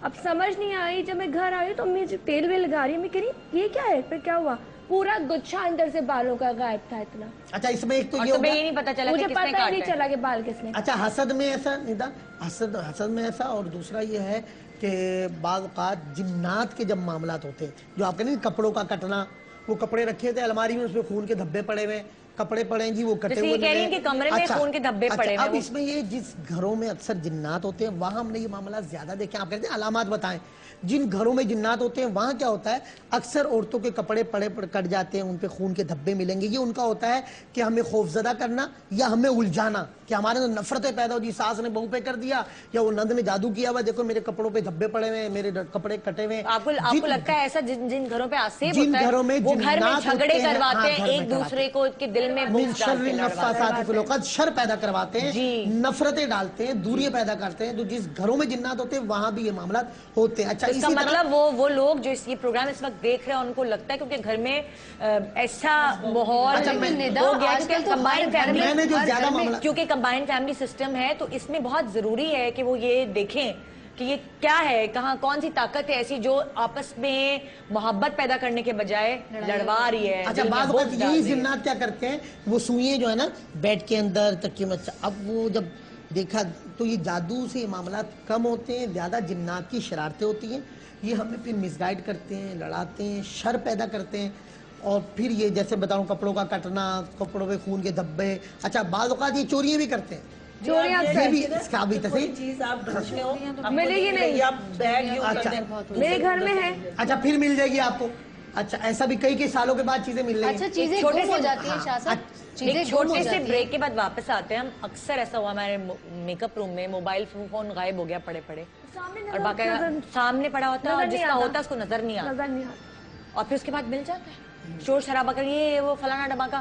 اب سمجھ نہیں آئی, جب میں گھر آئی تو امی تیل ویل لگا رہی ہے, میں کہہ رہی یہ کیا ہے, پھر کیا ہوا, پورا گچھا اندر سے بالوں کا غائب تھا اتنا. اچھا اس میں ایک تو یہ نہیں پتا چلا, مجھے پتا نہیں چلا کہ بال کس نے. اچھا حسد میں ایسا نہیں تھا, حسد میں ایسا, اور دوسرا یہ ہے کہ بعض اوقات جنات کے جب معاملات ہوتے ہیں, جو آپ کہتے ہیں کپڑوں کا کٹنا, وہ کپڑے رکھے تھے الماری میں, اس میں خون کے دھبے پڑے ہوئے, کپڑے پڑے ہیں جی وہ کٹے ہوئے کہہ رہی ہیں کہ کمرے میں خون کے دھبے پڑے ہیں. اب اس میں یہ جس گھروں میں اکثر جنات ہوتے ہیں وہاں ہم نے یہ معاملات زیادہ دیکھے. آپ کہتے ہیں علامات بتائیں. جن گھروں میں جنات ہوتے ہیں وہاں کیا ہوتا ہے, اکثر عورتوں کے کپڑے پڑے کٹ جاتے ہیں, ان پہ خون کے دھبے ملیں گے. یہ ان کا ہوتا ہے کہ ہمیں خوفزدہ کرنا یا ہمیں الجھانا, کہ ہمارے اندر نفرتیں پیدا ہو, جی ساس نے بہو پہ کر دیا, یا وہ نند نے جادو کیا ہوا, دیکھو میرے کپڑوں پہ دھبے پڑے ہوئے ہیں, میرے کپڑے کٹے ہوئے. آپ کو لگتا ہے ایسا جن گھروں پہ آسیب ہوتا ہے وہ گھر میں جھگڑے کرواتے ہیں, ایک دوسرے کو کے دل میں شر پیدا کرواتے ہیں, نفرتیں ڈالتے ہیں, دوریاں پیدا کرتے ہیں. تو جس گھروں میں جنات ہوتے ہیں وہاں بھی یہ معاملات ہوتے ہیں. اچھا اس کا مطلب وہ لوگ جو یہ پروگرام اس وقت دیکھ رہے ہیں ان کو لگتا ہے کیونکہ گھر میں ایسا ماحول ہو گیا کیونکہ کمبائنڈ فیملی سسٹم ہے, تو اس میں بہت ضروری ہے کہ وہ یہ دیکھیں کہ یہ کیا ہے, کہاں کون سی طاقت ہے ایسی جو آپس میں محبت پیدا کرنے کے بجائے لڑوا رہی ہے. اچھا بعض اوقات یہی جنات کیا کرتے ہیں, وہ سوئیں جو ہے نا بیڈ کے اندر تکیے میں, اب وہ جب دیکھا تو یہ جادو سے معاملات کم ہوتے ہیں, زیادہ جنات کی شرارتیں ہوتی ہیں. یہ ہمیں پھر مس گائیڈ کرتے ہیں, لڑاتے ہیں, شر پیدا کرتے ہیں. اور پھر یہ جیسے بتاؤں کپڑوں کا کٹنا, کپڑوں پہ خون کے دھبے. اچھا بعض اوقات یہ چوریاں بھی کرتے ہیں, ملے گی نہیں, میرے گھر میں ہے. اچھا پھر مل جائے گی آپ کو. اچھا ایسا بھی کئی سالوں کے بعد چیزیں مل رہی ہیں. اچھا چیزیں گم ہو جاتی ہیں شاہ صاحب, ایک چھوٹے سے بریک کے بعد واپس آتے ہیں ہم. اکثر ایسا ہوا ہمارے میک اپ روم میں موبائل فون غائب ہو گیا پڑے اور باقاعدہ سامنے پڑا ہوتا ہے, جس کا ہوتا ہے اس کو نظر نہیں آتا, اور پھر اس کے بعد مل جاتا ہے. شور شرابہ کر یہ وہ فلانا ڈبا کا,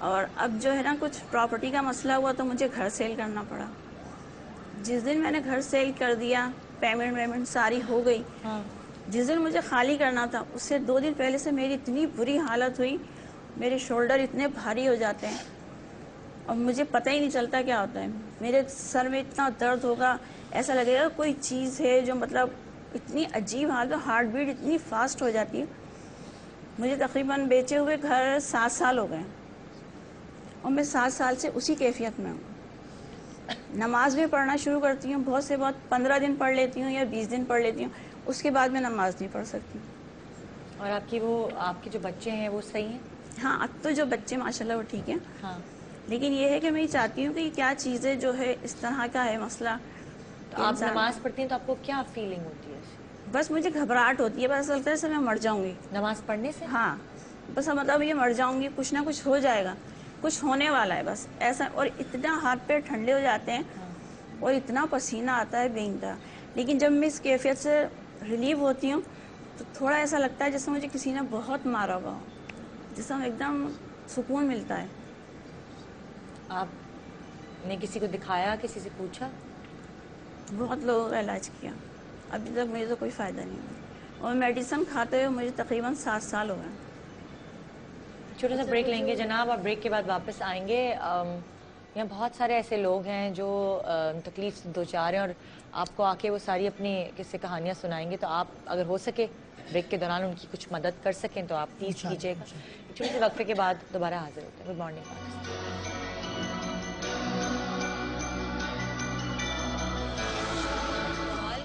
اور اب جو ہے نا کچھ پراپرٹی کا مسئلہ ہوا تو مجھے گھر سیل کرنا پڑا. جس دن میں نے گھر سیل کر دیا, پیمنٹ ساری ہو گئی, جس دن مجھے خالی کرنا تھا اس سے 2 دن پہلے سے میری اتنی بری حالت ہوئی, میرے شولڈر اتنے بھاری ہو جاتے ہیں اور مجھے پتہ ہی نہیں چلتا کیا ہوتا ہے. میرے سر میں اتنا درد ہوگا, ایسا لگے گا کوئی چیز ہے جو مطلب اتنی عجیب حالت, ہارٹ بیٹ اتنی فاسٹ ہو جاتی ہے. مجھے تقریباً بیچے ہوئے گھر 7 سال ہو گئے اور میں 7 سال سے اسی کیفیت میں ہوں. نماز بھی پڑھنا شروع کرتی ہوں, بہت سے بہت 15 دن پڑھ لیتی ہوں یا 20 دن پڑھ لیتی ہوں, اس کے بعد میں نماز نہیں پڑھ سکتی. اور آپ کے جو بچے ہیں وہ صحیح ہیں؟ ہاں, اب تو جو بچے ماشاءاللہ وہ ٹھیک ہیں. ہاں, لیکن یہ ہے کہ میں یہ چاہتی ہوں کہ کیا چیزیں جو ہے اس طرح کا ہے مسئلہ. تو آپ نماز پڑھتی ہیں تو آپ کو کیا فیلنگ ہوتی ہے؟ بس مجھے گھبراہٹ ہوتی ہے, بس ایسا لگتا ہے جیسے میں مر جاؤں گی نماز پڑھنے سے. ہاں, بس مطلب یہ مر جاؤں گی, کچھ نہ کچھ ہو جائے گا, کچھ ہونے والا ہے بس ایسا. اور اتنا ہاتھ پیر ٹھنڈے ہو جاتے ہیں اور اتنا پسینہ آتا ہے بے انتہا. لیکن جب میں اس کیفیت سے ریلیو ہوتی ہوں تو تھوڑا ایسا لگتا ہے جیسے مجھے کسی نے بہت مارا ہوا ہو, جیسے ایک دم سکون ملتا ہے. آپ نے کسی کو دکھایا, کسی سے پوچھا؟ بہت لوگوں کا علاج کیا, ابھی تک مجھے تو کوئی فائدہ نہیں ہوا, اور میڈیسن کھاتے ہوئے مجھے تقریباً 7 سال ہو گئے. چھوٹا سا بریک لیں گے جناب, اور بریک کے بعد واپس آئیں گے. یہاں بہت سارے ایسے لوگ ہیں جو تکلیف سے دوچار ہیں اور آپ کو آ کے وہ ساری اپنی قصے کہانیاں سنائیں گے. تو آپ اگر ہو سکے بریک کے دوران ان کی کچھ مدد کر سکیں تو آپ پلیز کیجیے گا. چھوٹے سے وقفے کے بعد دوبارہ حاضر ہوتے ہیں. Good morning Pakistan.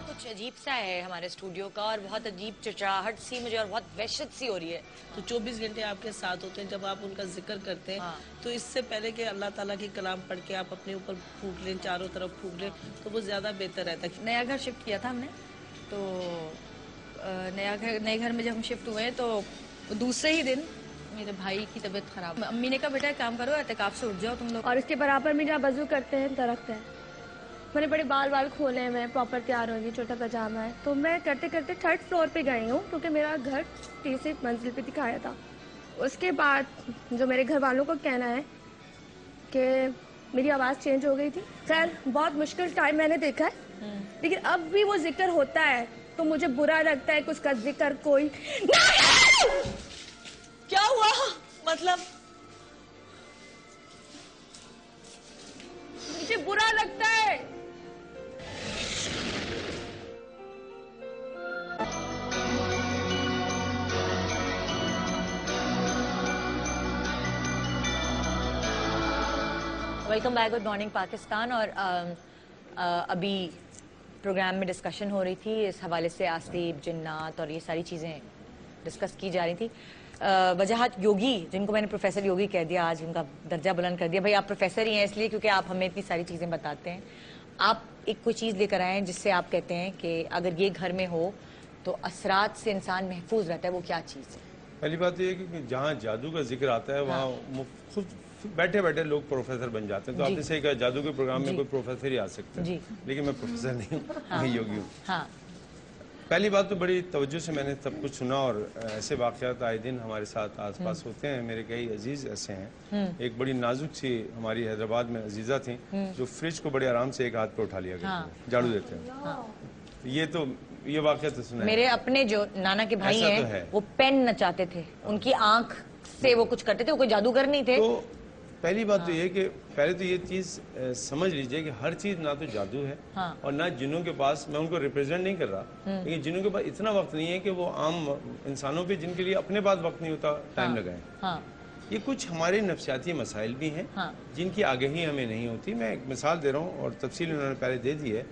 کچھ عجیب سا ہے ہمارے اسٹوڈیو کا, اور بہت عجیب چچاہٹ سی مجھے اور بہت وحشت سی ہو رہی ہے. تو 24 گھنٹے آپ کے ساتھ ہوتے ہیں, جب آپ ان کا ذکر کرتے ہیں تو اس سے پہلے کہ اللہ تعالیٰ کی کلام پڑھ کے آپ اپنے اوپر پھونک لیں, چاروں طرف پھونک لیں, تو وہ زیادہ بہتر رہتا ہے. نیا گھر شفٹ کیا تھا ہم نے, تو نئے گھر میں جب ہم شفٹ ہوئے تو دوسرے ہی دن میرے بھائی کی طبیعت خراب. امی نے کہا بیٹا ایک کام کرو, اعتکاف سے اٹھ جاؤ تم لوگ. اور اس کے برابر میں جہاں وضو کرتے ہیں درخت ہے, میں نے بڑے بال کھولے ہیں, میں پراپر تیار ہوئی, چھوٹا پاجامہ ہے. تو میں کرتے کرتے 3rd فلور پہ گئی ہوں کیونکہ میرا گھر 3 منزل پہ دکھایا تھا. اس کے بعد جو میرے گھر والوں کو کہنا ہے کہ میری آواز چینج ہو گئی تھی. خیر بہت مشکل ٹائم میں نے دیکھا ہے, لیکن اب بھی وہ ذکر ہوتا ہے تو مجھے برا لگتا ہے کہ اس کا ذکر کوئی کیا ہوا مطلب مجھے برا لگتا ہے. Welcome back, good morning Pakistan. اور ابھی پروگرام میں ڈسکشن ہو رہی تھی اس حوالے سے آسیب, جنات اور یہ ساری چیزیں ڈسکس کی جا رہی تھی. وجاہت یوگی, جن کو میں نے پروفیسر یوگی کہہ دیا, آج ان کا درجہ بلند کر دیا. بھائی آپ پروفیسر ہی ہیں اس لیے کیونکہ آپ ہمیں اتنی ساری چیزیں بتاتے ہیں. آپ ایک کوئی چیز لے کر آئے ہیں جس سے آپ کہتے ہیں کہ اگر یہ گھر میں ہو تو اثرات سے انسان محفوظ رہتا ہے, وہ کیا چیز ہے؟ پہلی بات یہ ہے کہ جہاں جادو کا ذکر آتا ہے وہاں خود بیٹھے بیٹھے لوگ پروفیسر بن جاتے ہیں. تو آپ نے صحیح کہا, جادو کے پروگرام میں کوئی پروفیسر ہی آ سکتا ہے, لیکن میں پروفیسر نہیں ہوں, میں یوگی ہوں. پہلی بات تو بڑی توجہ سے میں نے سب کچھ سنا, اور ایسے واقعات آئے دن ہمارے ساتھ آس پاس ہوتے ہیں. میرے کئی عزیز ایسے ہیں. ایک بڑی نازک سی ہماری حیدرآباد میں عزیزہ تھیں جو فریج کو بڑے آرام سے ایک ہاتھ پہ اٹھا لیا گیا, جھاڑو دیتے ہیں. یہ واقعہ تو سنا ہے. میرے اپنے جو نانا کے بھائی ہیں وہ پین نچاتے تھے, ان کی آنکھ سے وہ کچھ کرتے تھے, وہ کوئی جادوگر نہیں تھے. تو پہلی بات تو یہ کہ پہلے تو یہ چیز سمجھ لیجئے کہ ہر چیز نہ تو جادو ہے اور نہ جنوں کے پاس, میں ان کو ریپرزینٹ نہیں کر رہا, لیکن جنوں کے پاس اتنا وقت نہیں ہے کہ وہ عام انسانوں پہ جن کے لیے اپنے پاس وقت نہیں ہوتا ٹائم لگائیں. یہ کچھ ہمارے نفسیاتی مسائل بھی ہیں جن کی آگہی ہمیں نہیں ہوتی. میں ایک مثال دے رہا ہوں اور تفصیل انہوں نے پہلے دے دی ہے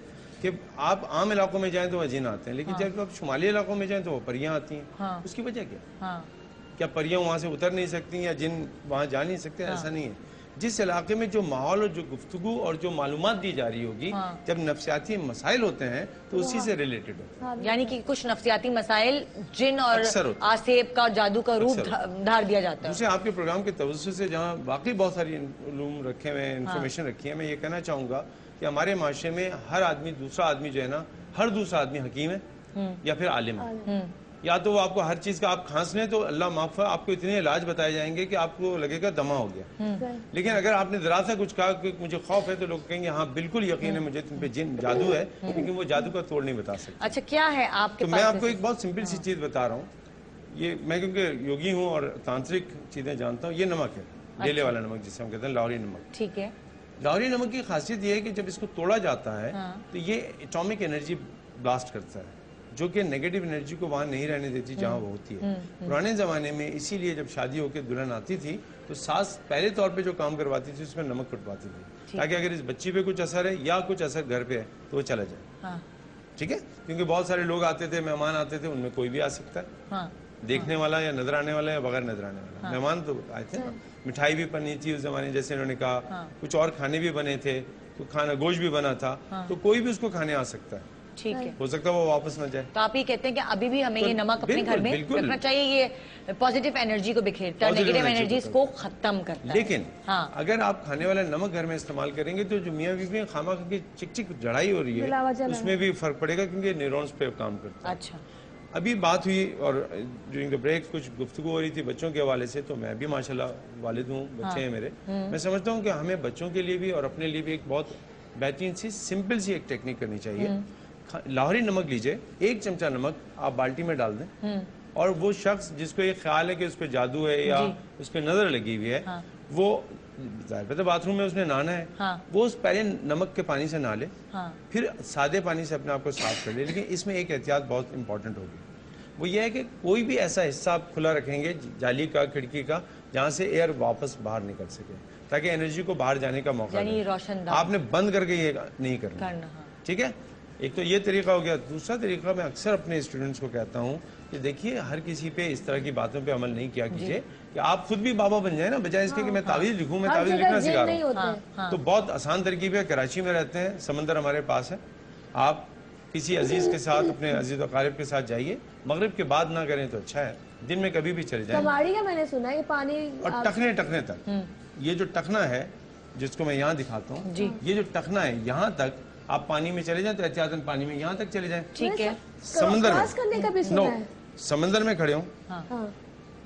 کہ آپ عام علاقوں میں جائیں تو وہ جن آتے ہیں, لیکن جب آپ شمالی علاقوں میں جائیں تو وہ پریاں آتی ہیں. اس کی وجہ کیا پریاں وہاں سے اتر نہیں سکتی یا جن وہاں جا نہیں سکتے؟ ایسا نہیں ہے. جس علاقے میں جو ماحول اور جو گفتگو اور جو معلومات دی جا رہی ہوگی, جب نفسیاتی مسائل ہوتے ہیں تو اسی سے ریلیٹڈ ہوتے ہیں. یعنی کہ کچھ نفسیاتی مسائل جن اور آسیب کا جادو کا روپ دھار دیا جاتا ہے. دوسرے آپ کے پروگرام کے توسط سے جہاں واقعی بہت ساری علوم رکھے ہوئے ہیں, انفارمیشن رکھی ہے, میں یہ کہنا چاہوں گا کہ ہمارے معاشرے میں ہر آدمی, دوسرا آدمی جو ہے نا, ہر دوسرا آدمی حکیم ہے یا پھر عالم ہے. یا تو وہ آپ کو ہر چیز کا آپ کھانسنے تو اللہ معاف ہے آپ کو اتنے علاج بتائے جائیں گے کہ آپ کو لگے گا دمہ ہو گیا. لیکن اگر آپ نے ذرا سا کچھ کہا کہ مجھے خوف ہے تو لوگ کہیں گے ہاں بالکل یقین ہے مجھے تم پہ جن جادو ہے, لیکن وہ جادو کا توڑ نہیں بتا سکتے. اچھا کیا ہے آپ کے تو میں آپ کو ایک بہت سمپل سی چیز بتا رہا ہوں. یہ میں کیونکہ یوگی ہوں اور تانترک چیزیں جانتا ہوں. یہ نمک ہے, ڈیلے والا نمک جسے ہم کہتے ہیں لاہوری نمک. ٹھیک ہے. لاہوری نمک کی خاصیت یہ ہے کہ جب اس کو توڑا جاتا ہے تو یہ ایٹامک انرجی بلاسٹ کرتا ہے, جو کہ نیگیٹو انرجی کو وہاں نہیں رہنے دیتی جہاں وہ ہوتی ہے. پرانے زمانے میں اسی لیے جب شادی ہو کے دلہن آتی تھی تو ساس پہلے طور پہ جو کام کرواتی تھی اس میں نمک کٹواتی تھی, تاکہ اگر اس بچی پہ کچھ اثر ہے یا کچھ اثر گھر پہ ہے تو وہ چلا جائے. ٹھیک ہے, کیونکہ بہت سارے لوگ آتے تھے, مہمان آتے تھے, ان میں کوئی بھی آ سکتا ہے, دیکھنے والا یا نظر آنے والا یا بغیر نظر آنے والا. مہمان تو آئے تھے, مٹھائی بھی بنی تھی اس زمانے, جیسے انہوں نے کہا کچھ اور کھانے بھی بنے تھے, کھانا گوشت بھی بنا تھا, تو کوئی بھی اس کو کھانے آ سکتا ہے. ٹھیک ہے, ہو سکتا ہے وہ واپس نہ جائے. تو آپ یہ کہتے ہیں کہ ابھی بھی ہمیں یہ نمک اپنے گھر میں رکھنا چاہیے, یہ پازیٹیو انرجی کو بکھیرتا ہے, نیگیٹو انرجیز کو ختم کرتا ہے. لیکن اگر آپ کھانے والا نمک گھر میں استعمال کریں گے تو جو میاں بیوی خامخواہ کی چک چک جڑائی ہو رہی ہے اس میں بھی فرق پڑے گا, کیونکہ نیورونز پہ کام کرتا ہے. اچھا, ابھی بات ہوئی اور ڈیورنگ دا بریک کچھ گفتگو ہو رہی تھی بچوں کے حوالے سے, تو میں بھی ماشاءاللہ والد ہوں, بچے ہیں میرے. میں سمجھتا ہوں کہ ہمیں بچوں کے لیے بھی اور اپنے لیے بھی ایک بہت بہترین سی سمپل سی ایک ٹیکنیک کرنی چاہیے. لاہوری نمک لیجئے, 1 چمچہ نمک آپ بالٹی میں ڈال دیں, اور وہ شخص جس کو یہ خیال ہے کہ اس پہ جادو ہے یا اس پہ نظر لگی ہوئی ہے, وہ ظاہر باتھ روم میں اس نے نہانا ہے, وہ اس پہلے نمک کے پانی سے نہا لے, پھر سادے پانی سے اپنے آپ کو صاف کر لے. لیکن اس میں ایک احتیاط بہت امپورٹنٹ ہوگی, وہ یہ ہے کہ کوئی بھی ایسا حصہ آپ کھلا رکھیں گے جالی کا, کھڑکی کا, جہاں سے ایئر واپس باہر نکل سکے, تاکہ انرجی کو باہر جانے کا موقع دے. آپ نے بند کر کے یہ نہیں کرنا. ٹھیک ہے, ایک تو یہ طریقہ ہو گیا. دوسرا طریقہ میں اکثر اپنے اسٹوڈنٹس کو کہتا ہوں کہ دیکھیے ہر کسی پہ اس طرح کی باتوں پہ عمل نہیں کیا کیجیے کہ آپ خود بھی بابا بن جائیں نا, بجائے اس کے کہ میں تعویذ لکھوں, میں تعویذ لکھنا سکھا رہا ہوں. تو بہت آسان ترکیب ہے. کراچی میں رہتے ہیں, سمندر ہمارے پاس ہے, آپ کسی عزیز کے ساتھ, اپنے عزیز و اقارب کے ساتھ جائیے, مغرب کے بعد نہ کریں تو اچھا ہے, دن میں کبھی بھی چلے جائیں. کماڑی کا میں نے سنا ہے پانی, اور ٹکنے تک, یہ جو ٹکنا ہے جس کو میں یہاں دکھاتا ہوں, یہ جو ٹکنا ہے یہاں تک آپ پانی میں چلے جائیں تو احتیاطاً پانی میں یہاں تک چلے جائیں. ٹھیک ہے, سمندر میں سمندر میں کھڑے ہوں,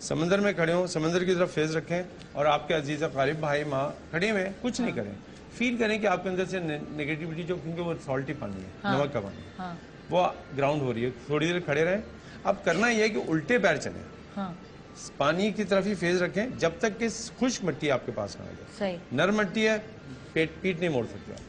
سمندر میں کھڑے ہوں, سمندر کی طرف فیس رکھیں, اور آپ کے عزیز اقارب بھائی ماں کھڑے ہوئے, کچھ نہیں کریں, فیل کریں کہ آپ کے اندر سے نیگیٹیوٹی جو, کیونکہ وہ سالٹی پانی ہے, نمک کا پانی, وہ گراؤنڈ ہو رہی ہے. تھوڑی دیر کھڑے رہیں. اب کرنا یہ ہے کہ الٹے پیر چلیں, پانی کی طرف ہی فیس رکھیں جب تک کہ خشک مٹی آپ کے پاس نہ آ جائے. نرم مٹی ہے, پیٹ نہیں موڑ سکتے.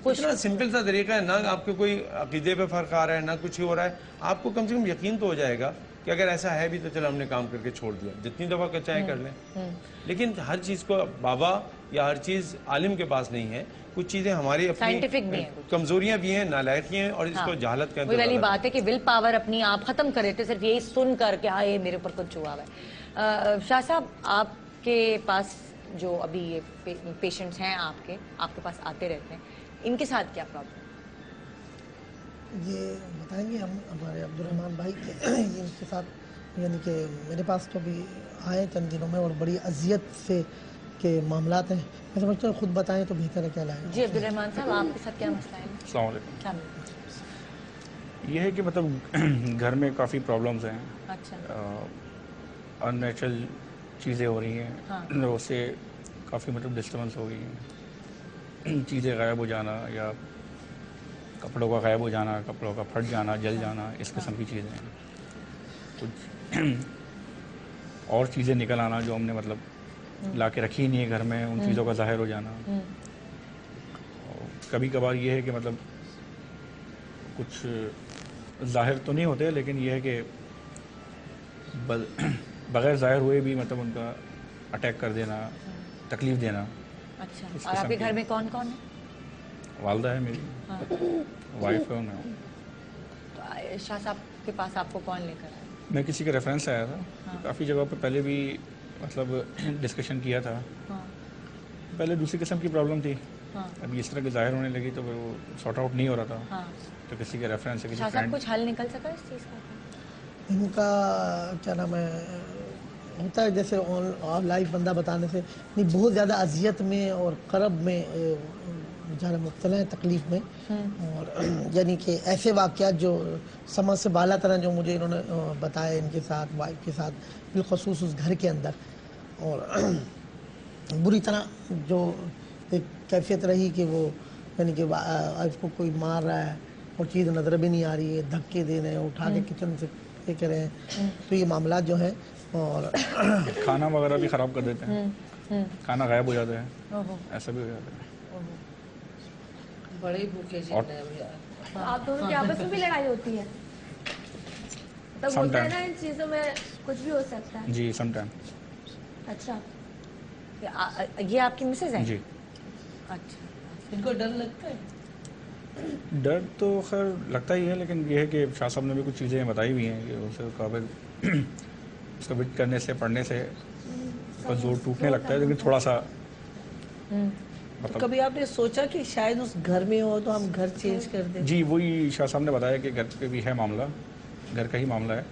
اتنا سمپل سا طریقہ ہے, نہ آپ کے کوئی عقیدے پہ فرق آ رہا ہے, نہ کچھ ہی ہو رہا ہے. آپ کو کم سے کم یقین تو ہو جائے گا کہ اگر ایسا ہے بھی تو چلو ہم نے کام کر کے چھوڑ دیا, جتنی دفعہ کا چاہے کر لیں. لیکن ہر چیز کو بابا یا ہر چیز عالم کے پاس نہیں ہے. کچھ چیزیں ہماری اپنی کمزوریاں بھی ہیں, نالائکی ہیں, اور اس کو جہالت کا. وہی والی بات ہے کہ ول پاور اپنی آپ ختم کر رہے تھے صرف یہی سن کر کہ ہاں یہ میرے اوپر کچھ ہوا ہے. شاہ صاحب, آپ کے پاس جو ابھی یہ پیشنٹس ہیں آپ کے پاس آتے رہتے ہیں, ان کے ساتھ کیا پرابلم؟ یہ بتائیں گے ہم ہمارے عبدالرحمان بھائی کے, ان کے ساتھ یعنی کہ میرے پاس تو بھی آئے چند دنوں میں, اور بڑی اذیت سے کے معاملات ہیں. میں سمجھتا ہوں خود بتائیں تو بہتر ہے. کیا لائیں جی عبدالرحمان صاحب, آپ کے ساتھ کیا مسئلہ ہے؟ السلام علیکم. یہ ہے کہ مطلب گھر میں کافی پرابلمز ہیں. اچھا. ان نیچرل چیزیں ہو رہی ہیں, اس سے کافی مطلب ڈسٹربنس ہو گئی ہیں. چیزیں غائب ہو جانا, یا کپڑوں کا غائب ہو جانا, کپڑوں کا پھٹ جانا, جل جانا, اس قسم کی چیزیں ہیں. کچھ اور چیزیں نکل آنا جو ہم نے مطلب لا کے رکھی نہیں ہے گھر میں, ان چیزوں کا ظاہر ہو جانا. کبھی کبھار یہ ہے کہ مطلب کچھ ظاہر تو نہیں ہوتے, لیکن یہ ہے کہ بغیر ظاہر ہوئے بھی مطلب ان کا اٹیک کر دینا, تکلیف دینا. اچھا. اور آپ کے گھر میں کون کون ہے؟ والدہ ہے میری, وائف ہے, میں ہوں. شاہ صاحب کے پاس آپ کو کون لے کر آیا؟ میں کسی کے ریفرنس سے آیا تھا. کافی جگہ پہ پہلے بھی مطلب ڈسکشن کیا تھا. پہلے دوسری قسم کی پرابلم تھی, ابھی اس طرح کے ظاہر ہونے لگی تو وہ سارٹ آؤٹ نہیں ہو رہا تھا. تو کسی کے ریفرنس سے, کسی فرینڈ. کچھ حل نکل سکا اس چیز کا؟ ان کا کیا نام ہے, ہوتا ہے جیسے آن لائف بندہ بتانے سے نہیں, بہت زیادہ اذیت میں اور کرب میں بیچارے مبتلا ہیں تکلیف میں، اور یعنی کہ ایسے واقعات جو سمجھ سے بالا طرح جو مجھے انہوں نے بتائے ان کے ساتھ، وائف کے ساتھ بالخصوص اس گھر کے اندر، اور بری طرح جو ایک کیفیت رہی کہ وہ یعنی کہ وائف کو کوئی مار رہا ہے اور چیز نظر بھی نہیں آ رہی ہے، دھکے دے رہے ہیں، اٹھا کے کچن سے یہ کر رہے ہیں، تو یہ معاملات جو ہیں، اور کھانا وغیرہ بھی خراب کر دیتے ہیں، کھانا غائب ہو جاتا ہے، ایسا بھی ہو جاتا ہے۔ بڑے ہی بھوکے آپ دونوں کی آپس میں بھی لڑائی ہوتی ہے؟ تب ہوتا ہے نا ان چیزوں میں کچھ بھی ہو سکتا ہے؟ جی سم ٹائم۔ اچھا، یہ آپ کی مسز ہیں؟ جی۔ اچھا، ان کو ڈر لگتا ہے؟ ڈر تو خیر لگتا ہی ہے، لیکن یہ ہے کہ شاہ صاحب نے بھی کچھ چیزیں بتائی ہوئی ہیں کہ اسے قابل اس کو وٹ کرنے سے، پڑھنے سے اس کا زور ٹوٹنے لگتا ہے، لیکن تھوڑا سا کبھی آپ نے سوچا کہ شاید اس گھر میں ہو تو ہم گھر چینج کر دیں؟ جی وہی شاہ صاحب نے بتایا کہ گھر پہ بھی ہے معاملہ، گھر کا ہی معاملہ ہے،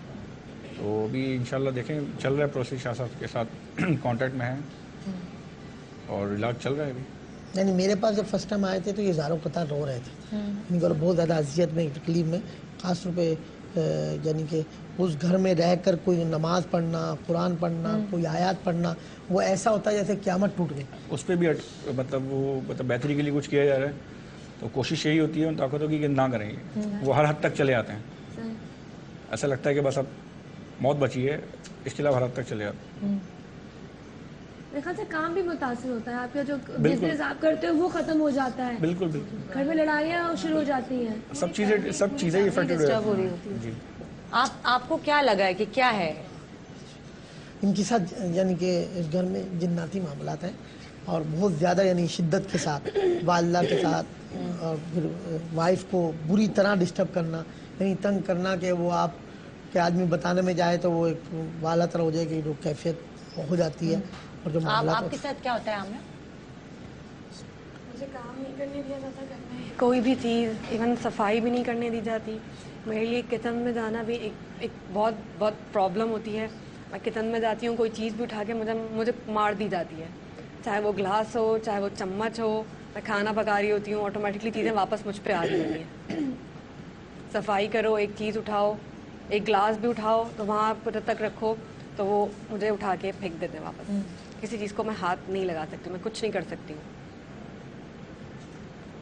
تو ابھی انشاءاللہ دیکھیں چل رہا ہے پروسیس، شاہ صاحب کے ساتھ کانٹیکٹ میں ہیں اور علاج چل رہا ہے ابھی۔ یعنی میرے پاس جب فرسٹ ٹائم آئے تھے تو یہ زاروں قطار رو رہے تھے، ان کو بہت زیادہ اذیت میں، تکلیف میں، خاص طور پہ یعنی کہ اس گھر میں رہ کر کوئی نماز پڑھنا، قرآن پڑھنا، کوئی آیات پڑھنا، وہ ایسا ہوتا ہے جیسے قیامت ٹوٹ گئی۔ اس پہ بھی مطلب وہ بہتری کے لیے کچھ کیا جا رہا ہے، تو کوشش یہی ہوتی ہے ان طاقتوں کی کہ نہ کریں گے، وہ ہر حد تک چلے آتے ہیں، ایسا لگتا ہے کہ بس اب موت بچی ہے، اس کے علاوہ ہر حد تک چلے آتے ہیں۔ میرے خیال سے کام بھی متاثر ہوتا ہے، آپ کا جو بزنس آپ کرتے ہو وہ ختم ہو جاتا ہے، بالکل بالکل، گھر میں لڑائیاں شروع ہو جاتی ہیں، سب چیزیں افیکٹڈ ہو رہی ہوتی ہیں۔ جی آپ کو کیا لگا ہے کہ کیا ہے ان کے ساتھ؟ یعنی کہ اس گھر میں جناتی معاملات ہیں، اور بہت زیادہ یعنی شدت کے ساتھ والدہ کے ساتھ، اور پھر وائف کو بری طرح ڈسٹرب کرنا، یعنی تنگ کرنا کہ وہ آپ کے آدمی بتانے میں جائے تو وہ ایک والا طرح ہو جائے کہ جو کیفیت ہو جاتی ہے، اور جو معاملات آپ کے ساتھ کیا ہوتا ہے عامرہ؟ مجھے کام نہیں کرنے دیا جاتا گھر میں، کوئی بھی چیز، ایون صفائی بھی نہیں کرنے دی جاتی، میرے لیے کچن میں جانا بھی ایک بہت پرابلم ہوتی ہے، میں کچن میں جاتی ہوں کوئی چیز بھی اٹھا کے مجھے مار دی جاتی ہے، چاہے وہ گلاس ہو چاہے وہ چمچ ہو، میں کھانا پکا رہی ہوتی ہوں آٹومیٹکلی چیزیں واپس مجھ پہ آ رہی ہوتی ہیں، صفائی کرو، ایک چیز اٹھاؤ، ایک گلاس بھی اٹھاؤ تو وہاں جب تک رکھو تو وہ مجھے اٹھا کے پھینک دیتے ہیں واپس، کسی چیز کو میں ہاتھ نہیں لگا سکتی، میں کچھ نہیں کر سکتی ہوں۔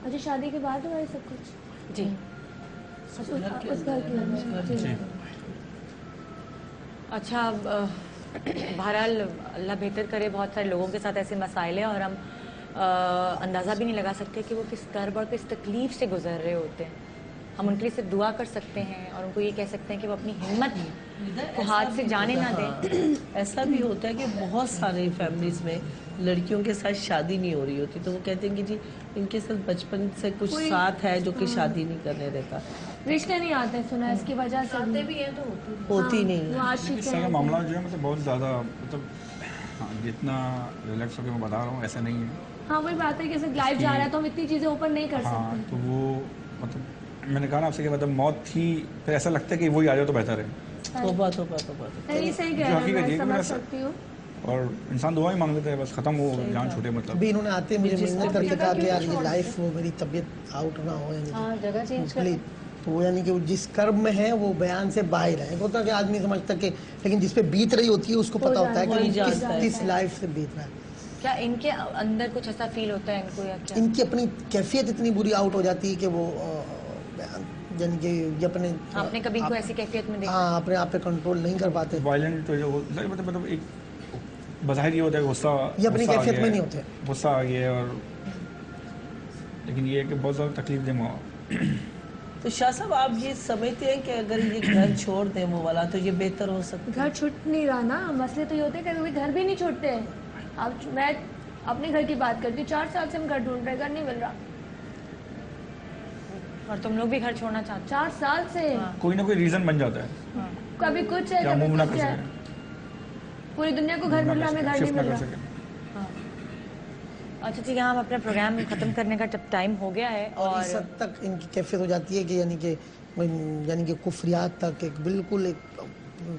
اچھا، شادی کے بعد ہوا یہ سب کچھ؟ جی اس گھر کی۔ اچھا، بہرحال اللہ بہتر کرے، بہت سارے لوگوں کے ساتھ ایسے مسائل ہیں اور ہم اندازہ بھی نہیں لگا سکتے کہ وہ کس کرب اور کس تکلیف سے گزر رہے ہوتے ہیں۔ ہم ان کے لیے صرف دعا کر سکتے ہیں اور ان کو یہ کہہ سکتے ہیں کہ وہ اپنی ہمت کو ہاتھ سے جانے نہ دیں۔ ایسا بھی ہوتا ہے کہ بہت سارے فیملیز میں لڑکیوں کے ساتھ شادی نہیں ہو رہی ہوتی، تو وہ کہتے ہیں کہ جی ان کے ساتھ بچپن سے کچھ ساتھ ہے جو کہ شادی نہیں کرنے دیتا، رشتے نہیں آتے، سنا اس کی وجہ سے آتے بھی ہیں تو ہوتی نہیں ہے۔ اس طرح کا معاملہ جو ہے مطلب بہت زیادہ، مطلب جتنا ریلیکس ہو کے میں بتا رہا ہوں ایسا نہیں ہے۔ ہاں وہی بات ہے کہ صرف لائف جا رہا ہے تو ہم اتنی چیزیں اوپر نہیں کر ہاں سکتے، تو وہ مطلب میں نے کہا نا آپ سے کہ مطلب موت تھی، پھر ایسا لگتا ہے کہ وہی آ جائے تو بہتر ہے۔ صحیح کہہ رہے ہیں، میں سمجھ سکتی ہوں، اور انسان دعا ہی مانگ لیتا ہے بس، ختم ہو جان چھوٹے مطلب۔ ابھی انہوں نے آتے مجھے محنت کر کے کہا کہ یار یہ لائف وہ میری طبیعت آؤٹ نہ ہو، یعنی جگہ چینج کر، تو وہ یعنی کہ جس کرب میں ہے وہ بیان سے باہر ہے، ہوتا کہ آدمی سمجھتا کہ لیکن جس پہ بیت رہی ہوتی ہے اس کو پتا ہوتا ہے کہ کس لائف سے بیت رہا ہے۔ کیا ان کے اندر کچھ ایسا فیل ہوتا ہے ان کو، یا کیا ان کی اپنی کیفیت اتنی بری آؤٹ ہو جاتی ہے کہ وہ یعنی کہ اپنے آپ نے کبھی ان کو ایسی کیفیت میں دیکھا؟ ہاں، اپنے آپ پہ کنٹرول نہیں کر پاتے، وائلنٹ مطلب ایک بظاہر یہ ہوتا ہے غصہ، یہ اپنی کیفیت میں نہیں ہوتے، غصہ آ گیا، اور لیکن یہ ہے کہ بہت زیادہ تکلیف دہ تو شاہ صاحب آپ یہ سمجھتے ہیں کہ اگر یہ گھر چھوڑ دیں وہ والا تو یہ بہتر ہو سکتا ہے؟ گھر چھوٹ نہیں رہا نا، مسئلے تو یہ ہوتے ہیں کہ کبھی گھر بھی نہیں چھوڑتے ہیں۔ اب میں اپنے گھر کی بات کرتی ہوں، 4 سال سے ہم گھر ڈھونڈ رہے، گھر نہیں مل رہا، اور تم لوگ بھی گھر چھوڑنا چاہتے 4 سال سے کوئی نہ کوئی ریزن بن جاتا ہے، کبھی کچھ ہے کبھی کچھ ہے، پوری دنیا کو گھر مل رہا، ہمیں گھر نہیں مل رہا۔ اچھا ٹھیک ہے، ہم اپنا پروگرام ختم کرنے کا جب ٹائم ہو گیا ہے، اور اس حد تک ان کی کیفیت ہو جاتی ہے کہ یعنی کہ کفریات تک ایک بالکل ایک